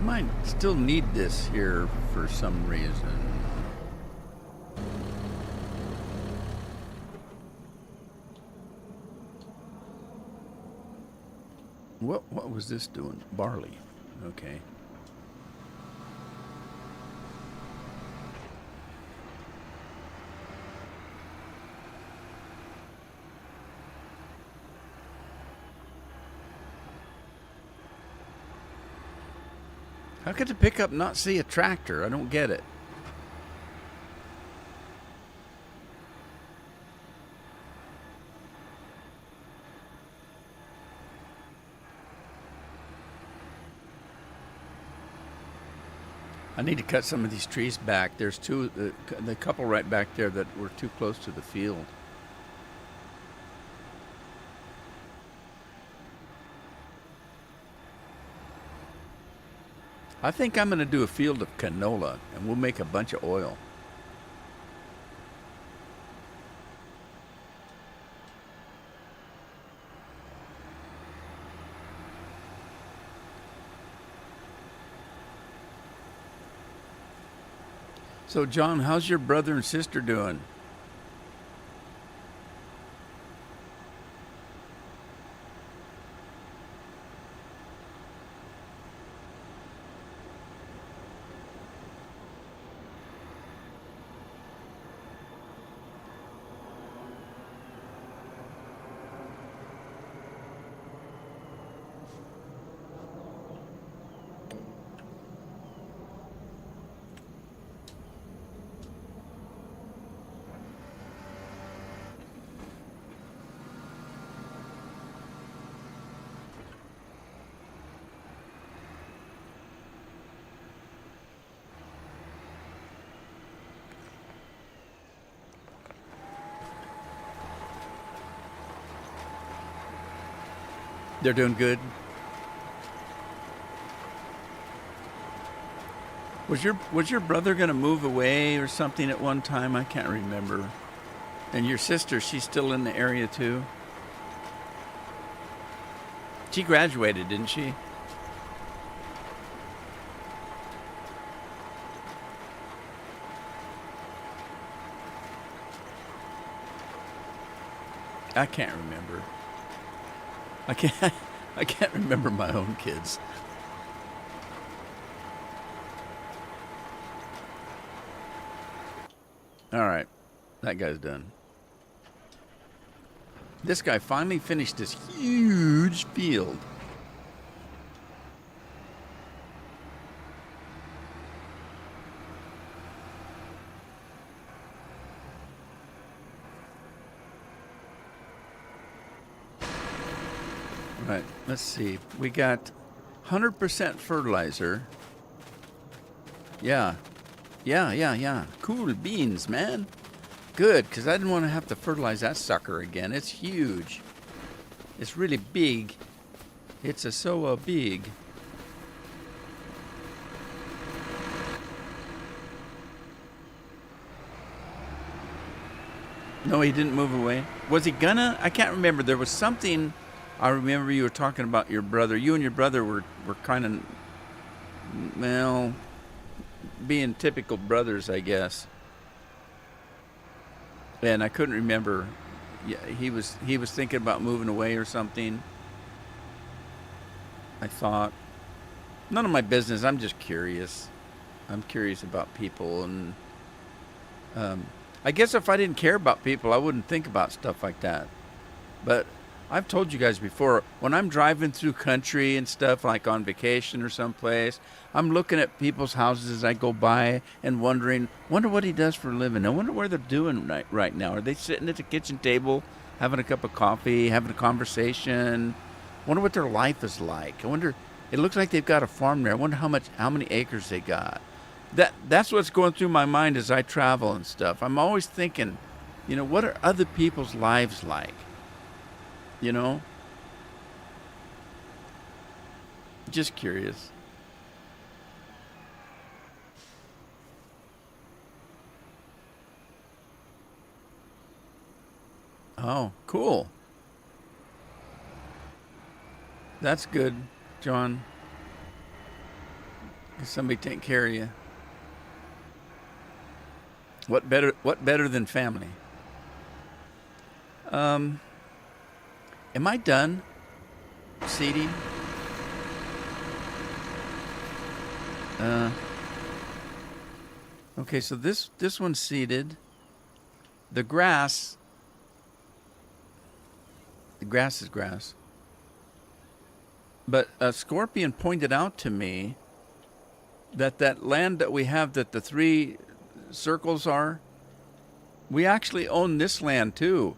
Might still need this here for some reason. What was this doing? Barley. Okay. How could the pickup not see a tractor? I don't get it. I need to cut some of these trees back. There's the couple right back there that were too close to the field. I think I'm going to do a field of canola, and we'll make a bunch of oil. So, John, how's your brother and sister doing? They're doing good. Was your brother going to move away or something at one time? I can't remember. And your sister, she's still in the area too? She graduated, didn't she? I can't remember. I can't remember my own kids. All right, that guy's done. This guy finally finished this huge field. Right, let's see. We got 100% fertilizer. Yeah. Cool beans, man. Good, because I didn't want to have to fertilize that sucker again. It's huge. It's really big. It's so big. No, he didn't move away. Was he gonna? I can't remember. There was something. I remember you were talking about your brother. You and your brother were kind of, well, being typical brothers, I guess. And I couldn't remember. Yeah, he was thinking about moving away or something. I thought. None of my business. I'm just curious. I'm curious about people, and I guess if I didn't care about people, I wouldn't think about stuff like that. But I've told you guys before, when I'm driving through country and stuff, like on vacation or someplace, I'm looking at people's houses as I go by and wonder what he does for a living. I wonder what they're doing right now. Are they sitting at the kitchen table, having a cup of coffee, having a conversation? Wonder what their life is like. I wonder, it looks like they've got a farm there. I wonder how many acres they got. That's what's going through my mind as I travel and stuff. I'm always thinking, what are other people's lives like? Just curious. Oh, cool. That's good, John. Somebody take care of you. What better than family? Am I done seeding? Okay, so this one's seeded. The grass is grass. But a scorpion pointed out to me that land that we have, that the 3 circles are, we actually own this land too.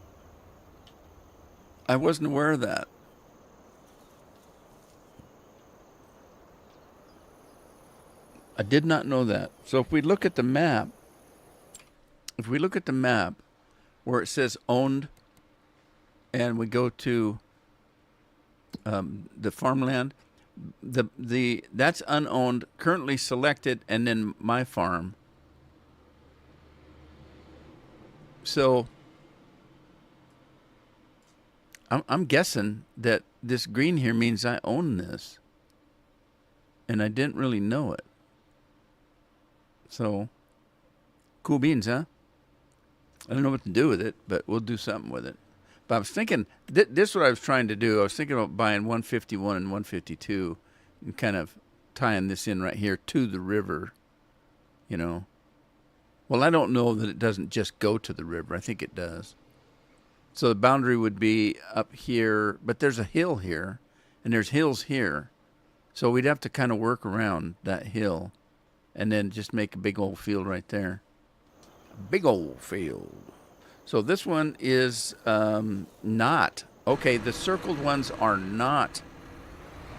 I wasn't aware of that. I did not know that. So if we look at the map, where it says owned, and we go to the farmland, that's unowned, currently selected, and then my farm. So I'm guessing that this green here means I own this, and I didn't really know it. So, cool beans, huh? I don't know what to do with it, but we'll do something with it. But I was thinking, this is what I was trying to do. I was thinking about buying 151 and 152 and kind of tying this in right here to the river, you know. Well, I don't know that it doesn't just go to the river. I think it does. So the boundary would be up here, but there's a hill here, and there's hills here. So we'd have to kind of work around that hill and then just make a big old field right there. Big old field. So this one is not. Okay, the circled ones are not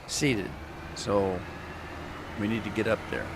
seeded. So we need to get up there.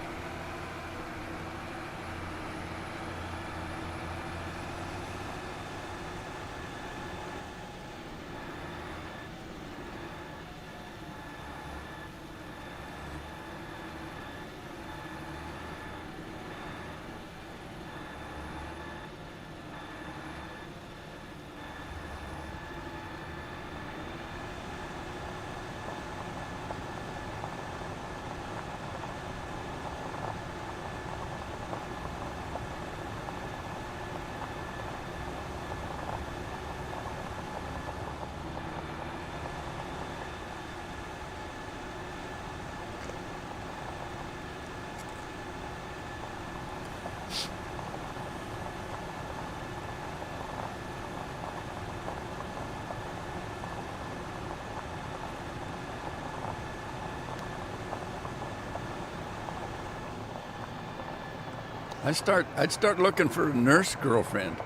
I'd start looking for a nurse girlfriend.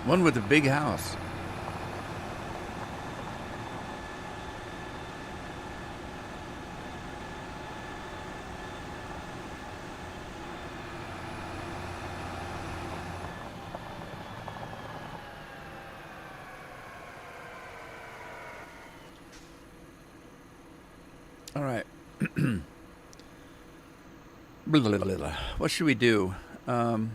One with a big house. All right. What should we do? You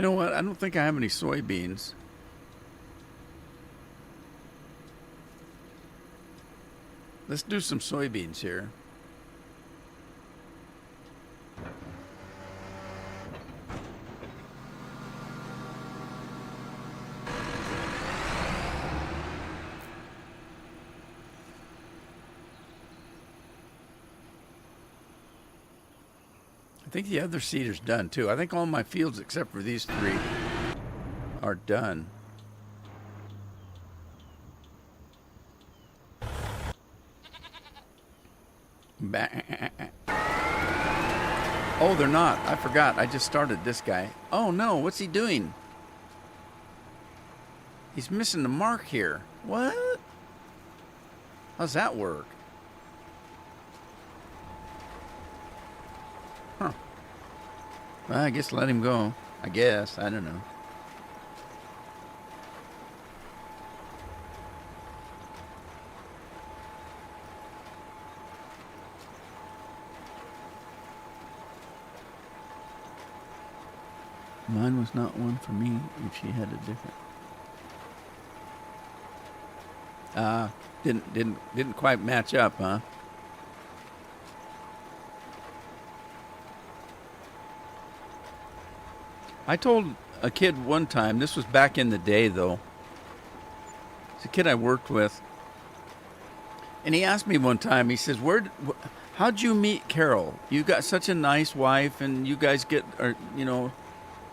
know what? I don't think I have any soybeans. Let's do some soybeans here. I think the other seeder's done too. I think all my fields except for these 3 are done. Oh, they're not. I forgot. I just started this guy. Oh no, what's he doing? He's missing the mark here. What? How's that work? Huh. Well, I guess let him go. I guess. I don't know. Mine was not one for me if she had a different. Didn't quite match up, huh? I told a kid one time, this was back in the day though, It's a kid I worked with. And he asked me one time, he says, how'd you meet Carol? You got such a nice wife and you guys get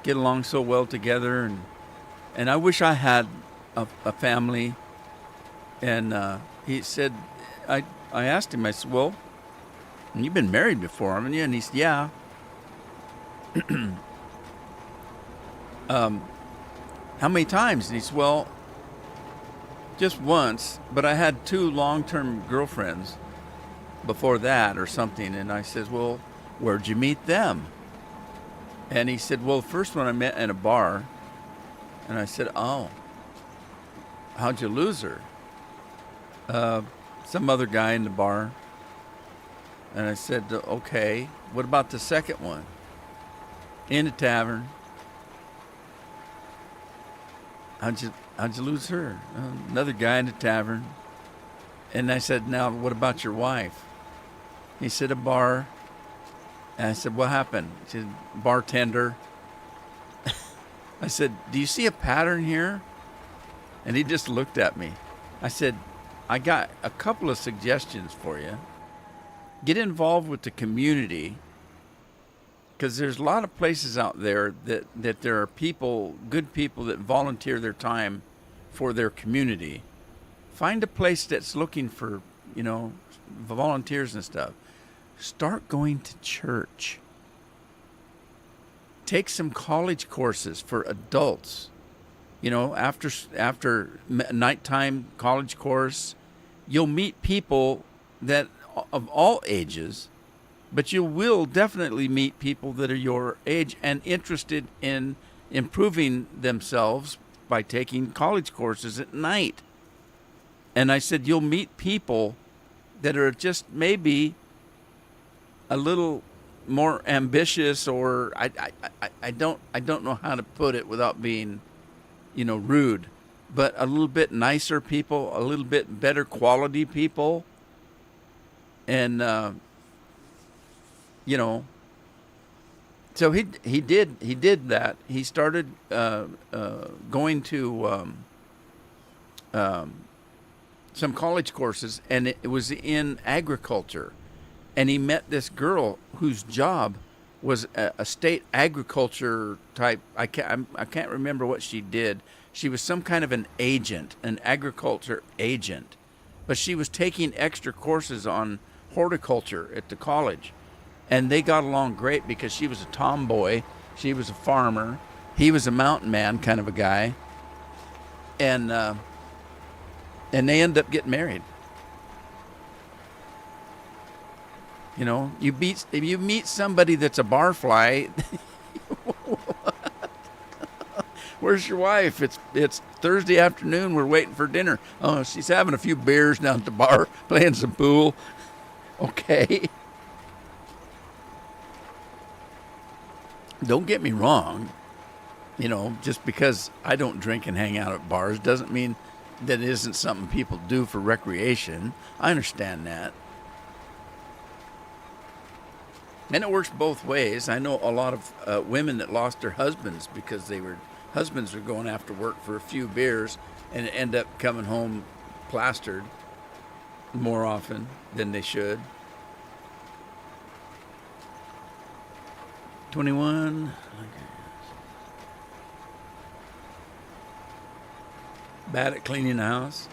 along so well together. And I wish I had a family. And he said, I asked him, I said, well, you've been married before, haven't you? And he said, yeah. How many times? And he said, well, just once, but I had 2 long-term girlfriends before that or something. And I said, well, where'd you meet them? And he said, well, the first one I met in a bar. And I said, oh, how'd you lose her? Some other guy in the bar. And I said, okay, what about the second one? In a tavern. How'd you lose her? Another guy in the tavern. And I said, now, what about your wife? He said, a bar. And I said, what happened? He said, bartender. I said, do you see a pattern here? And he just looked at me. I said, I got a couple of suggestions for you. Get involved with the community, because there's a lot of places out there that there are people, good people that volunteer their time for their community. Find a place that's looking for, volunteers and stuff. Start going to church. Take some college courses for adults. After nighttime college course, you'll meet people that of all ages, but you will definitely meet people that are your age and interested in improving themselves by taking college courses at night. And I said, you'll meet people that are just maybe a little more ambitious, or I don't know how to put it without being, rude, but a little bit nicer people, a little bit better quality people. And, so he did that. He started going to some college courses, and it was in agriculture. And he met this girl whose job was a state agriculture type. I can't remember what she did. She was some kind of an agent, an agriculture agent, but she was taking extra courses on horticulture at the college. And they got along great because she was a tomboy. She was a farmer. He was a mountain man kind of a guy. And they end up getting married. If you meet somebody that's a barfly, where's your wife? It's Thursday afternoon. We're waiting for dinner. Oh, she's having a few beers down at the bar, playing some pool. Okay. Don't get me wrong. Just because I don't drink and hang out at bars doesn't mean that it isn't something people do for recreation. I understand that. And it works both ways. I know a lot of women that lost their husbands because husbands were going after work for a few beers and end up coming home plastered more often than they should. 21. Bad at cleaning the house.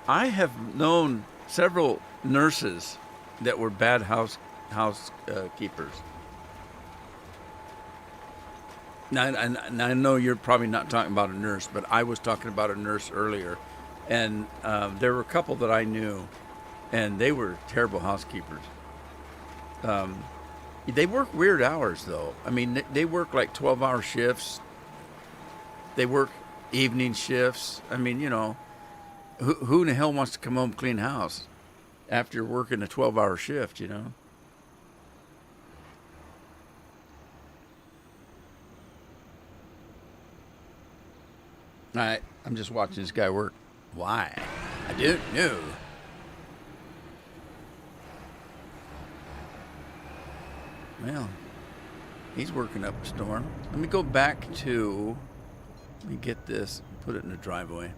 I have known several nurses that were bad housekeepers. Now, I know you're probably not talking about a nurse, but I was talking about a nurse earlier. And there were a couple that I knew, and they were terrible housekeepers. They work weird hours, though. I mean, they work like 12-hour shifts. They work evening shifts. I mean, who in the hell wants to come home and clean house after working a 12-hour shift, All right, I'm just watching this guy work. Why? I don't know. Well, he's working up a storm. Let me go back to Let me get this, put it in the driveway.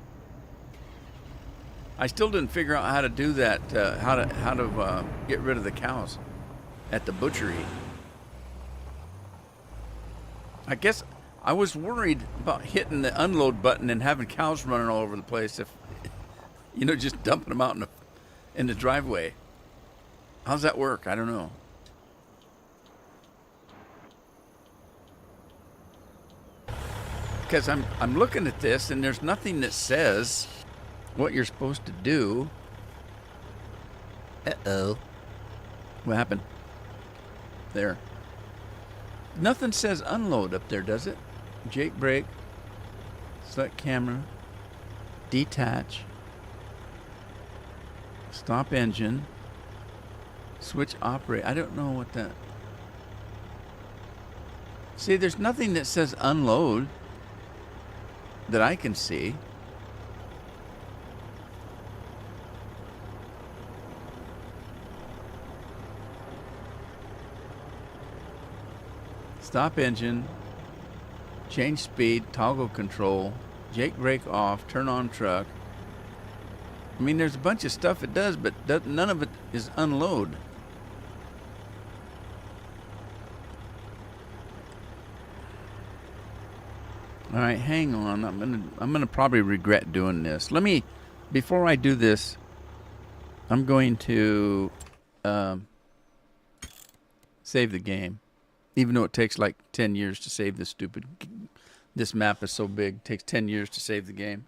I still didn't figure out how to do that, how to get rid of the cows at the butchery. I guess I was worried about hitting the unload button and having cows running all over the place, if just dumping them out in the driveway. How's that work? I don't know. Because I'm looking at this and there's nothing that says what you're supposed to do. Uh-oh. What happened? There. Nothing says unload up there, does it? Jake brake. Select camera. Detach. Stop engine. Switch operate. I don't know what that... See, there's nothing that says unload that I can see. Stop engine, change speed, toggle control, Jake brake off, turn on truck. I mean, there's a bunch of stuff it does, but none of it is unload. All right, hang on. I'm gonna probably regret doing this. Before I do this, I'm going to save the game. Even though it takes like 10 years to save this map is so big, it takes 10 years to save the game.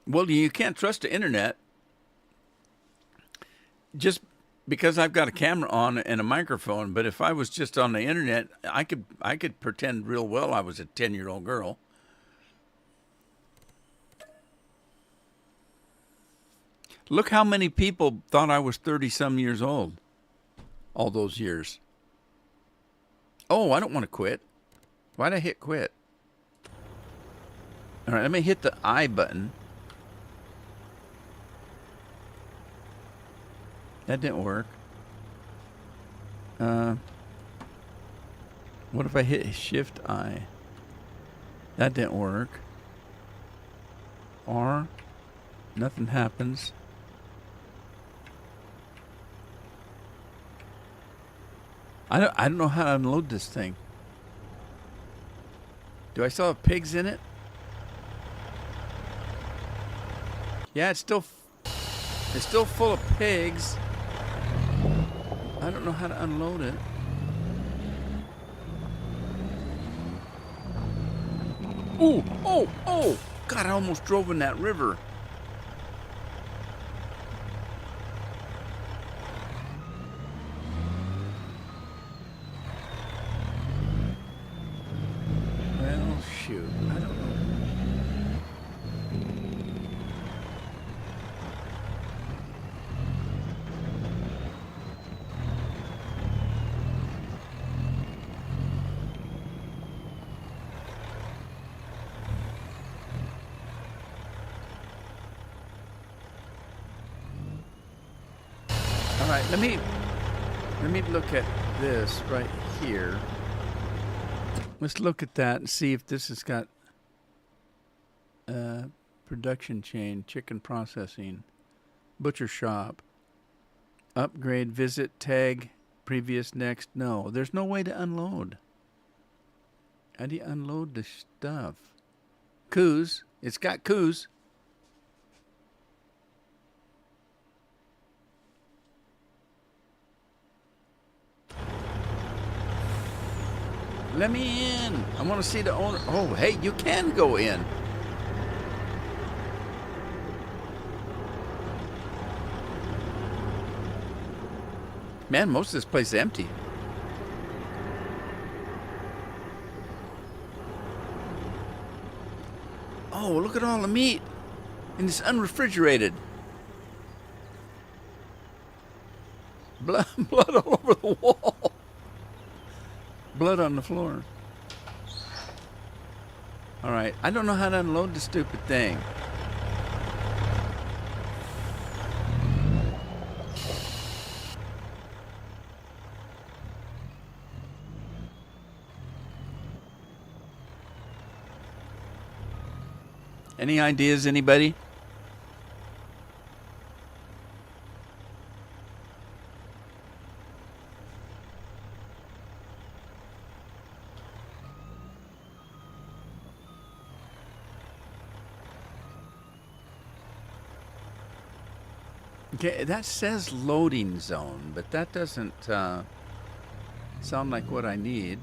Well, you can't trust the internet. Just because I've got a camera on and a microphone, but if I was just on the internet, I could pretend real well I was a 10-year-old girl. Look how many people thought I was 30-some years old all those years. Oh, I don't want to quit. Why'd I hit quit? All right, let me hit the I button. That didn't work. What if I hit Shift I? That didn't work. R. Nothing happens. I don't know how to unload this thing. Do I still have pigs in it? Yeah, it's still full of pigs. I don't know how to unload it. Ooh, oh! God, I almost drove in that river. Well, shoot, I don't know. All right, let me look at this right here. Let's look at that and see if this has got production chain, chicken processing, butcher shop, upgrade, visit, tag, previous, next. No, there's no way to unload. How do you unload the stuff? Coos. It's got coos. Let me in. I want to see the owner. Oh, hey, you can go in. Man, most of this place is empty. Oh, look at all the meat. And it's unrefrigerated. Blood all over the wall. Blood on the floor. All right. I don't know how to unload the stupid thing. Any ideas, anybody? Okay, that says loading zone, but that doesn't sound like what I need.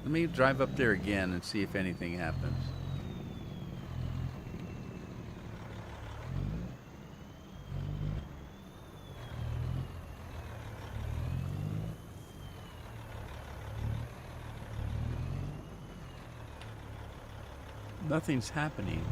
Let me drive up there again and see if anything happens. Nothing's happening.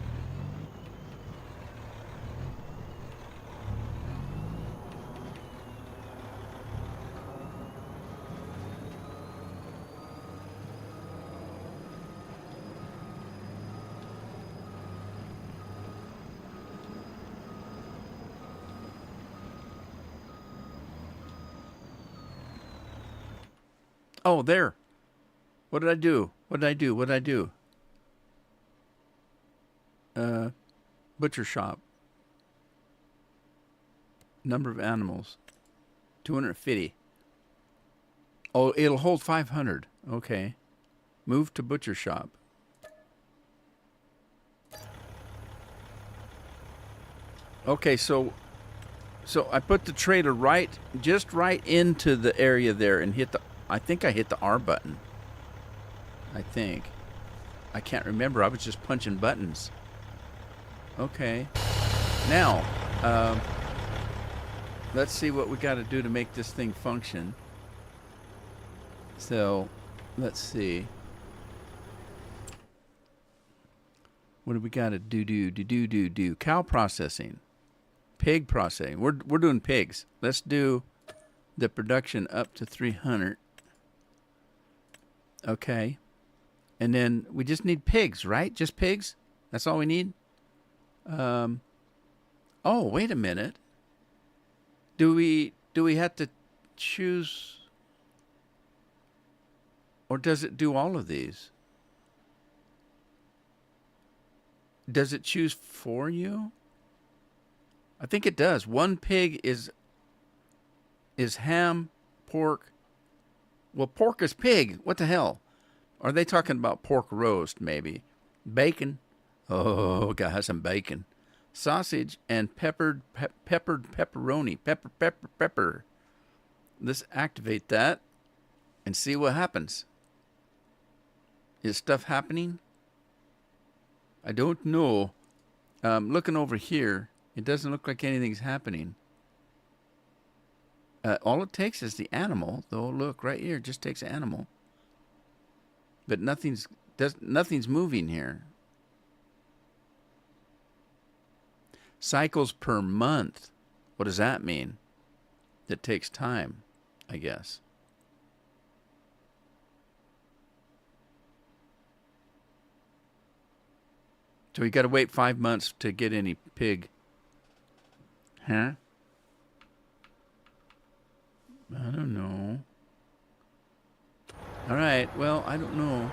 Oh, there. What did I do? What did I do? What did I do? Butcher shop. Number of animals. 250. Oh, it'll hold 500. Okay. Move to butcher shop. Okay, so I put the trailer just right into the area there and I think I hit the R button. I think. I can't remember. I was just punching buttons. Okay. Now, let's see what we got to do to make this thing function. So, let's see. What do we got to do? Cow processing. Pig processing. We're doing pigs. Let's do the production up to 300. Okay. And then we just need pigs, right? Just pigs? That's all we need? Oh, wait a minute. Do we have to choose, or does it do all of these? Does it choose for you? I think it does. One pig is ham, pork. Well, pork is pig. What the hell? Are they talking about pork roast, maybe? Bacon. Oh, got some bacon. Sausage and peppered pepperoni. Pepper. Let's activate that and see what happens. Is stuff happening? I don't know. Looking over here, it doesn't look like anything's happening. All it takes is the animal, though. Look, right here, it just takes an animal. But nothing's moving here. Cycles per month. What does that mean? That takes time, I guess. So you got to wait 5 months to get any pig. Huh? I don't know. All right. Well, I don't know.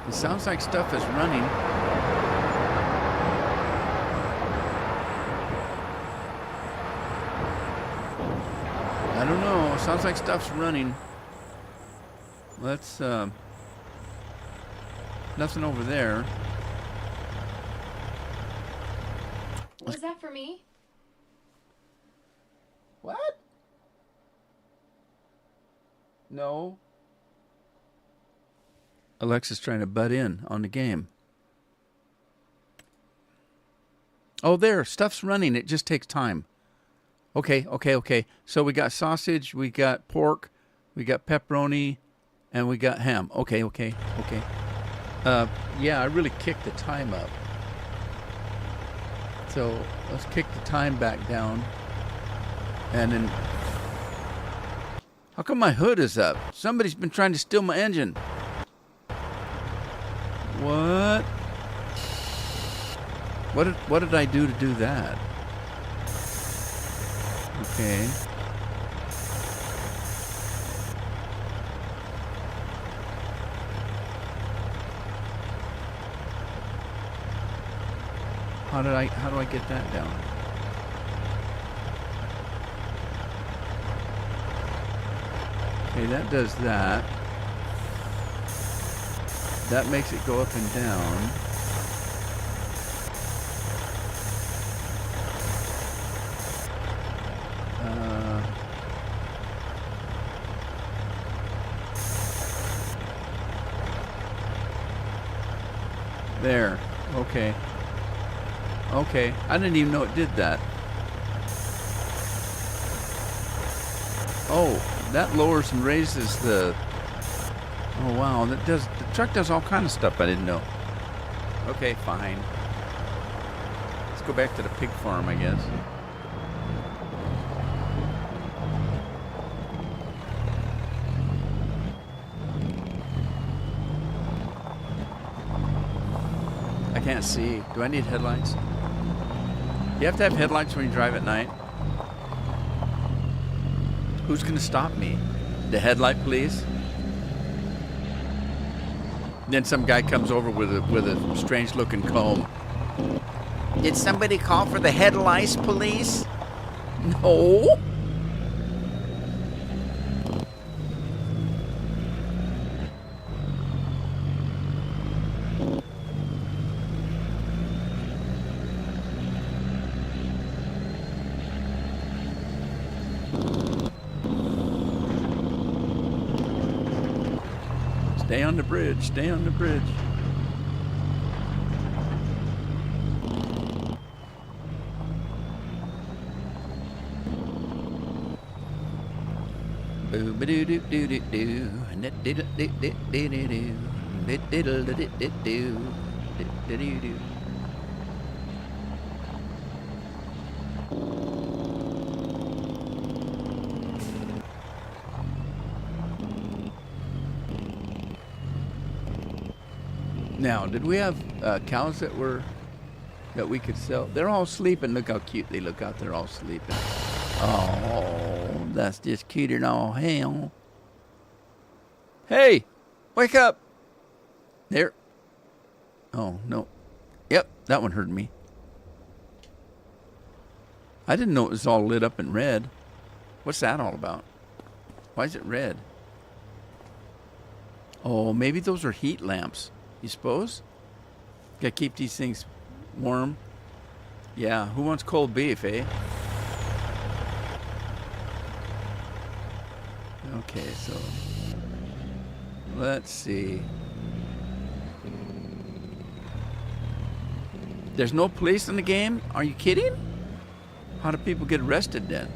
It sounds like stuff is running. I don't know. It sounds like stuff's running. Let's, nothing over there. Was that for me? What? No. Alexa's trying to butt in on the game. Oh, there. Stuff's running. It just takes time. Okay. So we got sausage, we got pork, we got pepperoni, and we got ham. Okay. Yeah, I really kicked the time up. So let's kick the time back down. And then... How come my hood is up? Somebody's been trying to steal my engine. What? What did I do to do that? Okay. How do I get that down? Okay, that does that. That makes it go up and down. There. Okay. Okay. I didn't even know it did that. Oh, that lowers and raises the... Oh, wow. The truck does all kind of stuff I didn't know. Okay, fine. Let's go back to the pig farm, I guess. I can't see. Do I need headlights? You have to have headlights when you drive at night. Who's going to stop me? The headlight, please? Then some guy comes over with a strange-looking comb. Did somebody call for the headlights, police? No. Stay on the bridge. Stay on the bridge. Boo ba doo doo doo doo doo. Diddle doo doo doo doo doo. Diddle doo doo doo doo. Diddle doo. Now, did we have cows that we could sell? They're all sleeping. Look how cute they look out there, all sleeping. Oh, that's just cute and all hell. Hey, wake up! There. Oh no. Yep, that one heard me. I didn't know it was all lit up in red. What's that all about? Why is it red? Oh, maybe those are heat lamps. You suppose? Gotta keep these things warm. Yeah, who wants cold beef, eh? Okay, so let's see. There's no police in the game? Are you kidding? How do people get arrested then?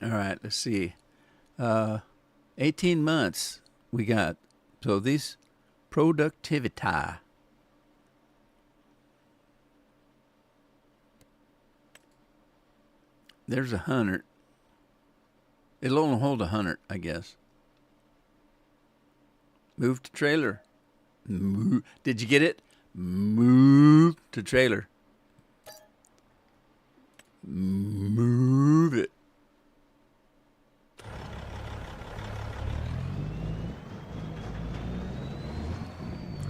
All right, let's see. 18 months we got. So these productivity. There's 100. It'll only hold 100, I guess. Move to trailer. Move. Did you get it? Move to trailer. Move it.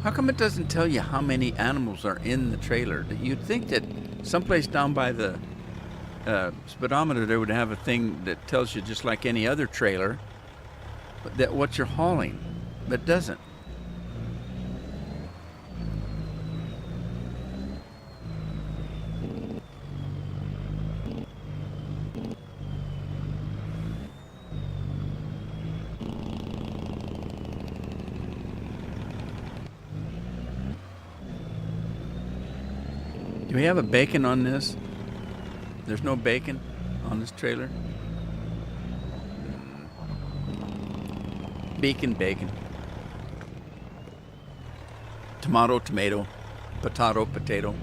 How come it doesn't tell you how many animals are in the trailer? You'd think that someplace down by the speedometer there would have a thing that tells you, just like any other trailer, that what you're hauling, but it doesn't. Do we have a bacon on this? There's no bacon on this trailer? Bacon. Tomato. Potato.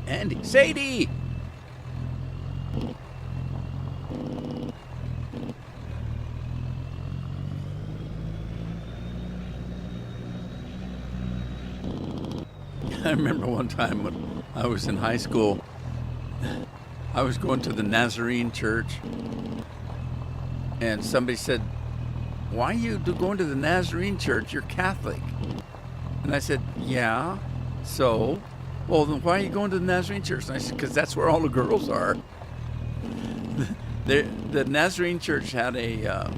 Andy, Sadie! I remember one time when I was in high school, I was going to the Nazarene church, and somebody said, "Why are you going to the Nazarene church? You're Catholic." And I said, "Yeah, so?" "Well, then why are you going to the Nazarene church?" And I said, "Because that's where all the girls are." The Nazarene church had a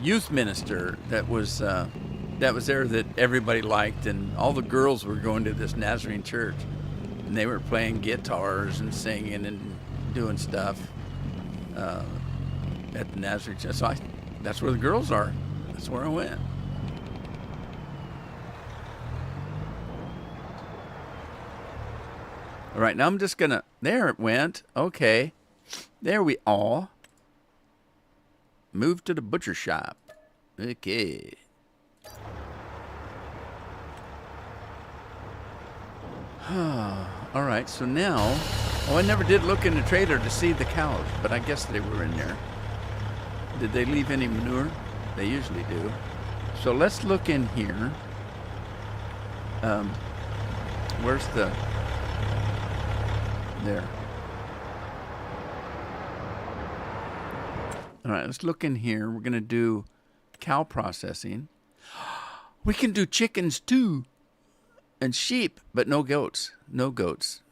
youth minister that was there that everybody liked, and all the girls were going to this Nazarene church, and they were playing guitars and singing and doing stuff at the Nazarene church. So that's where the girls are. That's where I went. All right, now I'm just gonna. There it went. Okay, there we are. Move to the butcher shop. Okay. All right, so now, I never did look in the trailer to see the cows, but I guess they were in there. Did they leave any manure? They usually do. So let's look in here. Where's the... There. All right, let's look in here. We're going to do cow processing. We can do chickens too. And sheep, but no goats. No goats.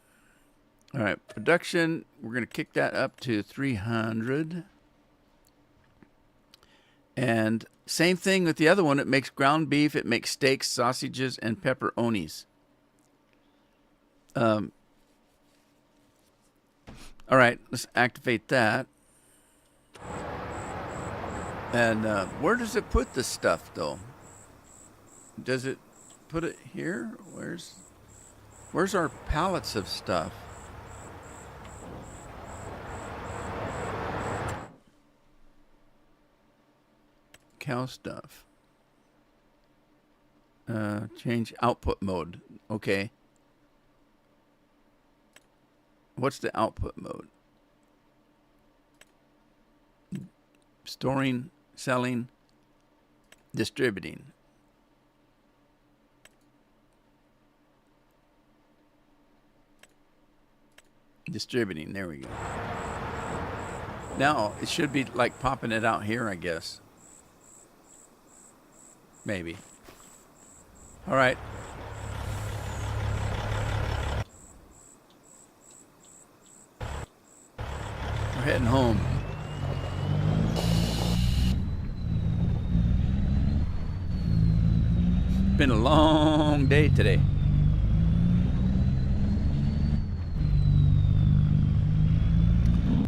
All right, production, we're going to kick that up to 300. And same thing with the other one. It makes ground beef, it makes steaks, sausages, and pepperonis. All right, let's activate that. And where does it put this stuff, though? Does it put it here? Where's our pallets of stuff? Cow stuff. Change output mode. Okay. What's the output mode? Storing, selling, distributing. Distributing, there we go. Now, it should be like popping it out here, I guess. Maybe. All right. We're heading home. It's been a long day today.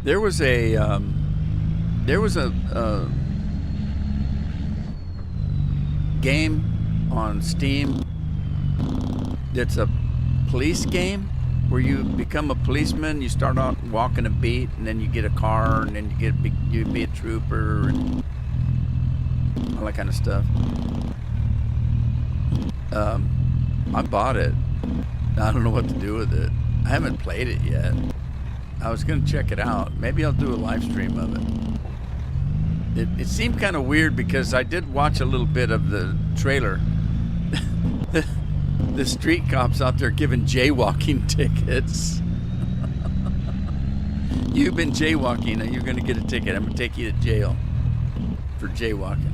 There was a game on Steam that's a police game where you become a policeman. You start out walking a beat, and then you get a car, and then you be a trooper, and all that kind of stuff. I bought it. I don't know what to do with it. I haven't played it yet. I was going to check it out. Maybe I'll do a live stream of it. It seemed kind of weird because I did watch a little bit of the trailer. The street cops out there giving jaywalking tickets. You've been jaywalking and you're going to get a ticket. I'm going to take you to jail. for jaywalking.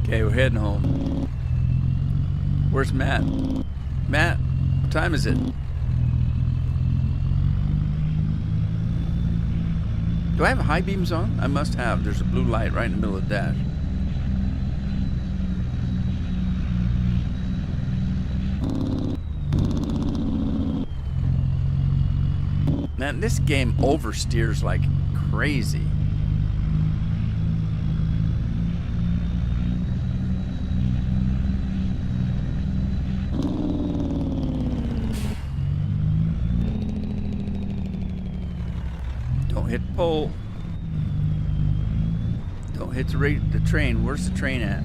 Okay, we're heading home. Where's Matt? Matt, what time is it? Do I have high beams on? I must have. There's a blue light right in the middle of the dash. Man, this game oversteers like crazy. Don't hit the pole. Don't hit the train. Where's the train at?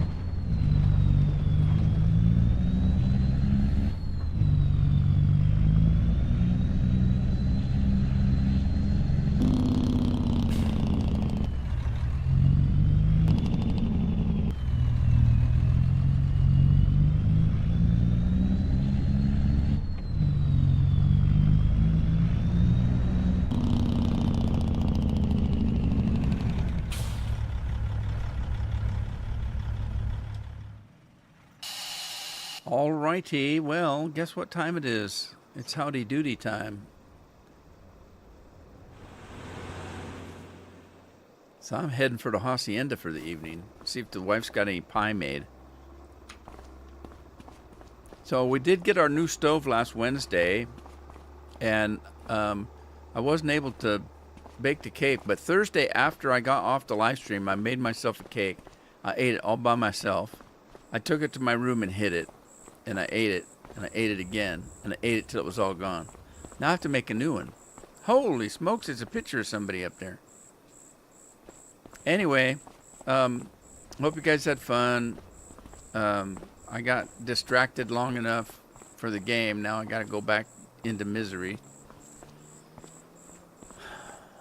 Alrighty, well, guess what time it is? It's howdy doody time. So I'm heading for the hacienda for the evening. See if the wife's got any pie made. So we did get our new stove last Wednesday, and I wasn't able to bake the cake, but Thursday after I got off the live stream, I made myself a cake. I ate it all by myself. I took it to my room and hid it. And I ate it, and I ate it again, and I ate it till it was all gone. Now I have to make a new one. Holy smokes, there's a picture of somebody up there. Anyway, hope you guys had fun. I got distracted long enough for the game. Now I got to go back into misery.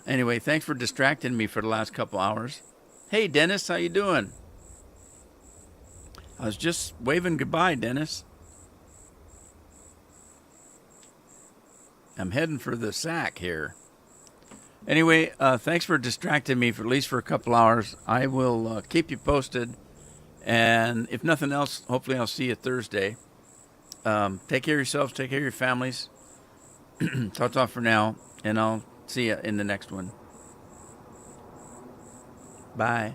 Anyway, thanks for distracting me for the last couple hours. Hey, Dennis, how you doing? I was just waving goodbye, Dennis. I'm heading for the sack here. Anyway, thanks for distracting me for at least for a couple hours. I will keep you posted. And if nothing else, hopefully I'll see you Thursday. Take care of yourselves. Take care of your families. Talk for now. And I'll see you in the next one. Bye.